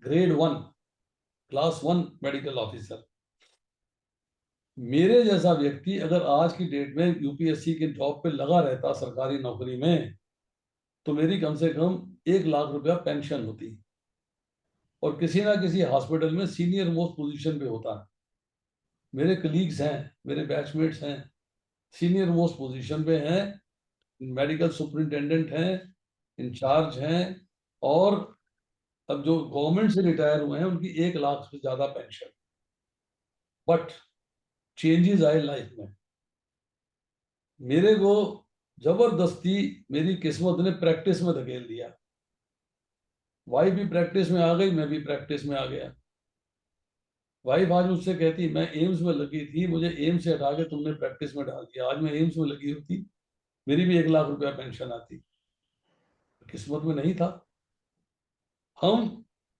grade 1, class 1 medical officer. मेरे जैसा व्यक्ति अगर आज की डेट में यूपीएससी के जॉब पे लगा रहता सरकारी नौकरी में, तो मेरी कम से कम 1 लाख रुपया पेंशन होती, और किसी ना किसी हॉस्पिटल में सीनियर मोस्ट पोजीशन पे होता। मेरे कलीग्स हैं, मेरे बैचमेट्स हैं, सीनियर मोस्ट पोजीशन पे हैं, मेडिकल सुपरिंटेंडेंट हैं, इंचार्ज हैं, और अब जो गवर्नमेंट से रिटायर हुए हैं उनकी 1 लाख से ज्यादा पेंशन। बट चेंजेस आए लाइफ में। मेरे को जबरदस्ती मेरी किस्मत ने प्रैक्टिस में धकेल दिया। वाइफ भी प्रैक्टिस में आ गई, मैं भी प्रैक्टिस में आ गया। वाइफ आज मुझसे कहती, मैं एम्स में लगी थी, मुझे एम्स से हटा के तुमने प्रैक्टिस में डाल दिया। आज मैं एम्स में लगी होती, मेरी भी 1 लाख रुपया पेंशन आती। किस्मत में नहीं था। हम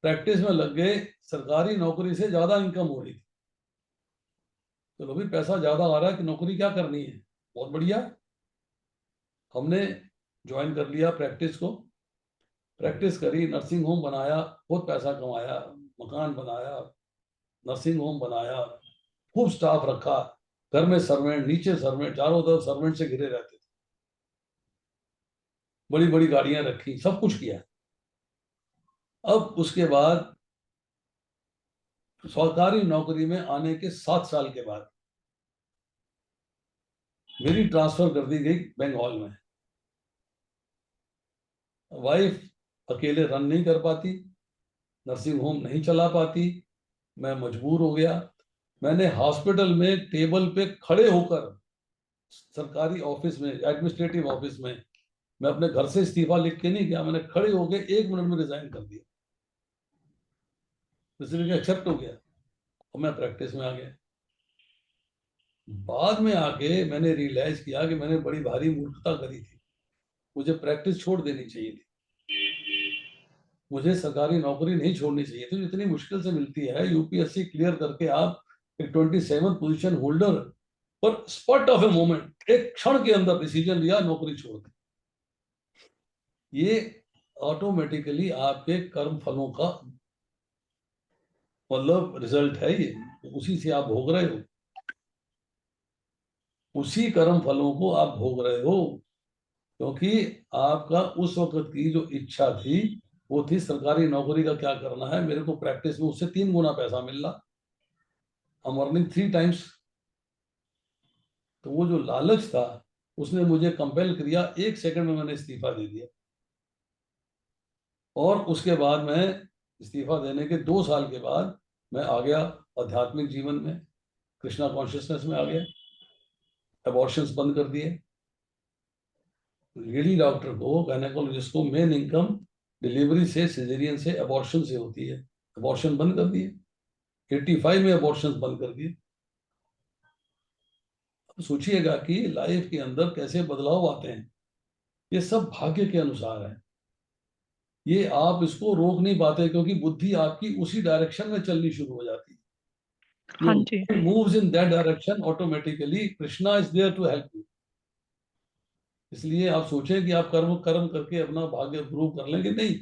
प्रैक्टिस में लग गए, सरकारी नौकरी से ज्यादा इनकम हो रही थी। चलो भाई, पैसा ज्यादा आ रहा है कि नौकरी क्या करनी है, बहुत बढ़िया। हमने ज्वाइन कर लिया प्रैक्टिस को, प्रैक्टिस करी, नर्सिंग होम बनाया, बहुत पैसा कमाया, मकान बनाया, नर्सिंग होम बनाया, खूब स्टाफ रखा, घर में सर्वेंट, नीचे सर्वेंट, चारों तरफ सर्वेंट से घिरे रहते थे, बड़ी बड़ी गाड़ियां रखी, सब कुछ किया। अब उसके बाद सरकारी नौकरी में आने के 7 साल के बाद मेरी ट्रांसफर कर दी गई बंगाल में। वाइफ अकेले रन नहीं कर पाती, नर्सिंग होम नहीं चला पाती, मैं मजबूर हो गया। मैंने हॉस्पिटल में टेबल पे खड़े होकर, सरकारी ऑफिस में, एडमिनिस्ट्रेटिव ऑफिस में, मैं अपने घर से इस्तीफा लिख के नहीं गया, मैंने खड़े होकर 1 मिनट में रिजाइन कर दिया। इसलिए एक्सेप्ट हो गया और मैं प्रैक्टिस में आ गया। बाद में आके मैंने रियलाइज किया कि मैंने बड़ी भारी मूर्खता करी थी, मुझे प्रैक्टिस छोड़ देनी चाहिए थी, मुझे सरकारी नौकरी नहीं छोड़नी चाहिए थी। इतनी मुश्किल से मिलती है, यूपीएससी क्लियर करके आप एक 27 पोजीशन होल्डर, पर स्पॉट ऑफ ए मोमेंट, एक क्षण के अंदर डिसीजन लिया, नौकरी छोड़ दी। ये ऑटोमेटिकली आपके कर्म फलों का मतलब रिजल्ट है, ये उसी से आप भोग रहे हो, उसी कर्म फलों को आप भोग रहे हो, क्योंकि आपका उस वक्त की जो इच्छा थी वो थी सरकारी नौकरी का क्या करना है, मेरे को प्रैक्टिस में उससे 3 गुना पैसा मिल रहा, आई एम अर्निंग 3 टाइम्स। तो वो जो लालच था उसने मुझे कंपेल किया, 1 सेकंड में मैंने इस्तीफा दे दिया। और उसके बाद मैं इस्तीफा देने के 2 साल के बाद मैं आ गया आध्यात्मिक जीवन में, कृष्णा कॉन्शियसनेस में आ गया, अबॉर्शंस बंद कर दिए। लेडी डॉक्टर को, गायनेकोलॉजिस्ट को मेन इनकम डिलीवरी से, सिजेरियन से, अबॉर्शन से होती है, अबॉर्शन बंद कर दिए। 85 में अबॉर्शन बंद कर दिए। अब सोचिएगा कि लाइफ के अंदर कैसे बदलाव आते हैं, ये सब भाग्य के अनुसार है। ये आप इसको रोक नहीं पाते, क्योंकि बुद्धि आपकी उसी डायरेक्शन में चलनी शुरू हो जाती है। हाँ जी। moves in that direction automatically, Krishna is there to help you। इसलिए आप सोचें कि आप कर्म करके अपना भाग्य प्रूव कर लेंगे, नहीं।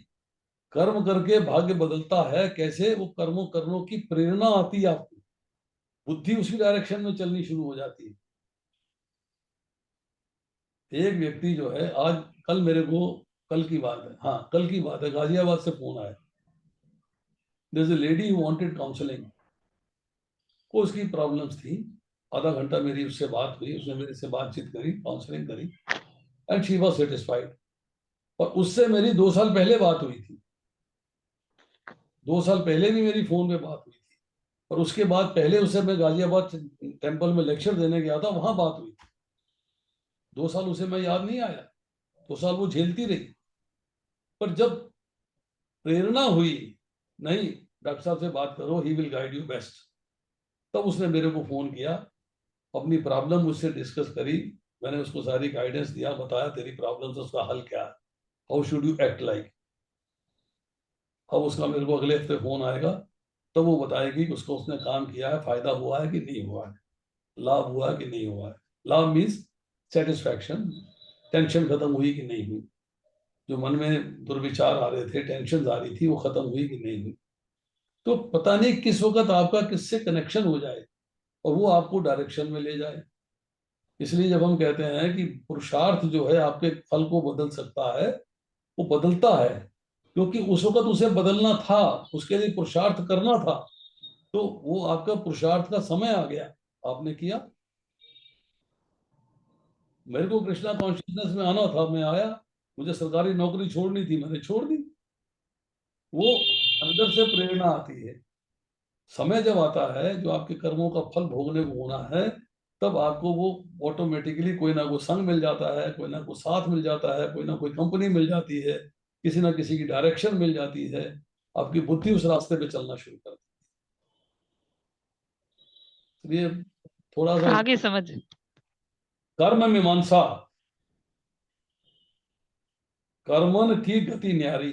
कर्म करके भाग्य बदलता है कैसे, वो कर्मों की प्रेरणा आती है आपको, बुद्धि उसी डायरेक्शन में चलनी शुरू हो जाती है। एक व्यक्ति जो है, आज कल मेरे को, कल की बात है, हाँ कल की बात है, गाजियाबाद से फोन आया। There's a lady who wanted counseling, को उसकी प्रॉब्लम्स थी। आधा घंटा मेरी उससे बात हुई, उसने मेरे से बातचीत करी, काउंसलिंग करी, एंड शी वाज सेटिस्फाइड। और उससे मेरी 2 साल पहले बात हुई थी, 2 साल पहले भी मेरी फोन पे बात हुई थी। और उसके बाद पहले उससे मैं गाजियाबाद टेम्पल में लेक्चर देने गया था, वहां बात हुई थी। 2 साल उसे मैं याद नहीं आया, 2 साल वो झेलती रही, पर जब प्रेरणा हुई, नहीं डॉक्टर साहब से बात करो, he will guide you best, तब उसने मेरे को फोन किया, अपनी प्रॉब्लम मुझसे डिस्कस करी, मैंने उसको सारी गाइडेंस दिया, बताया तेरी प्रॉब्लम से उसका हल क्या है, how should you act like. अब उसका मेरे को अगले हफ्ते फोन आएगा, तब वो बताएगी कि उसको उसने काम किया है, फायदा हुआ है कि नहीं हुआ है, लाभ हुआ है कि नहीं हुआ है। लाभ मीन्स सेटिस्फैक्शन, टेंशन खत्म हुई कि नहीं हुई, जो मन में दुर्विचार आ रहे थे, टेंशन आ रही थी, वो खत्म हुई कि नहीं हुई। तो पता नहीं किस वक्त आपका किससे कनेक्शन हो जाए और वो आपको डायरेक्शन में ले जाए। इसलिए जब हम कहते हैं कि पुरुषार्थ जो है आपके फल को बदल सकता है, वो बदलता है, क्योंकि उस वक्त उसे बदलना था, उसके लिए पुरुषार्थ करना था, तो वो आपका पुरुषार्थ का समय आ गया, आपने किया। मेरे को कृष्णा कॉन्शियसनेस में आना था, मैं आया, मुझे सरकारी नौकरी छोड़नी थी, मैंने छोड़ दी। वो अंदर से प्रेरणा आती है। समय जब आता है, जो आपके कर्मों का फल भोगने को होना है, तब आपको वो ऑटोमेटिकली कोई ना कोई संग मिल जाता है, कोई ना कोई साथ मिल जाता है, कोई ना कोई कंपनी मिल जाती है, किसी ना किसी की डायरेक्शन मिल जाती है, आपकी बुद्धि उस रास्ते पे चलना शुरू करती है। इसलिए थोड़ा सा आगे समझ। कर्म मीमांसा, कर्मन की गति न्यारी,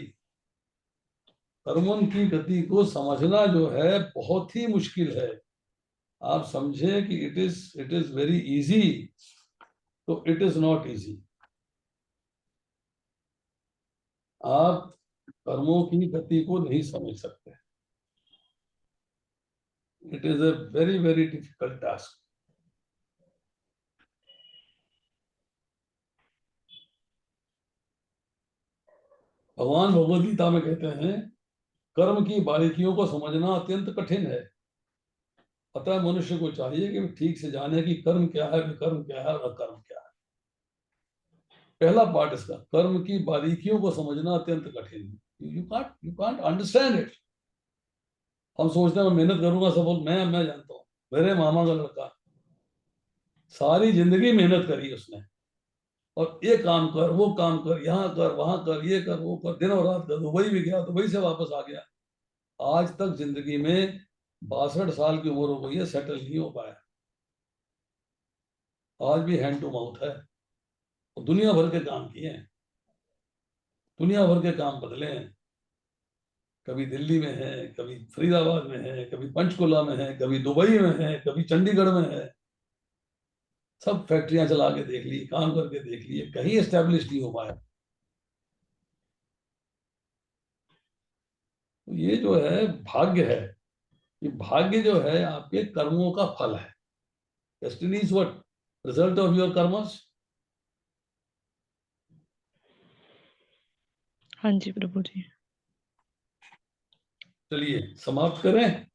कर्मन की गति को समझना जो है बहुत ही मुश्किल है। आप समझे कि इट इज वेरी इजी, तो इट इज नॉट इजी। आप कर्मों की गति को नहीं समझ सकते। It is a very very difficult task. भगवान भगवद गीता में कहते हैं, कर्म की बारीकियों को समझना अत्यंत कठिन है, अतः मनुष्य को चाहिए कि ठीक से जाने कि कर्म क्या है, विकर्म क्या है और अकर्म क्या है। पहला पार्ट इसका, कर्म की बारीकियों को समझना अत्यंत कठिन है। You can't understand it. हम सोचते हैं मैं मेहनत करूंगा, सफल, मैं जानता हूँ, मेरे मामा का लड़का सारी जिंदगी मेहनत करी उसने, और ये काम कर, वो काम कर, यहाँ कर, वहां कर, ये कर, वो कर, दिनों रात कर, दुबई भी गया, दुबई से वापस आ गया, आज तक जिंदगी में 62 साल की उम्र हो गई है, सेटल नहीं हो पाया। आज भी हैंड टू माउथ है, और दुनिया भर के काम किए हैं, दुनिया भर के काम बदले हैं। कभी दिल्ली में है, कभी फरीदाबाद में है, कभी पंचकुला में है, कभी दुबई में है, कभी चंडीगढ़ में है। सब फैक्ट्रियां चला के देख ली, काम करके देख लिए, कहीं एस्टेब्लिश नहीं हो पाया। तो ये जो है भाग्य है, ये भाग्य जो है आपके कर्मों का फल है। Destiny is what, result of your karmas. हाँ जी प्रभु जी। चलिए समाप्त करें।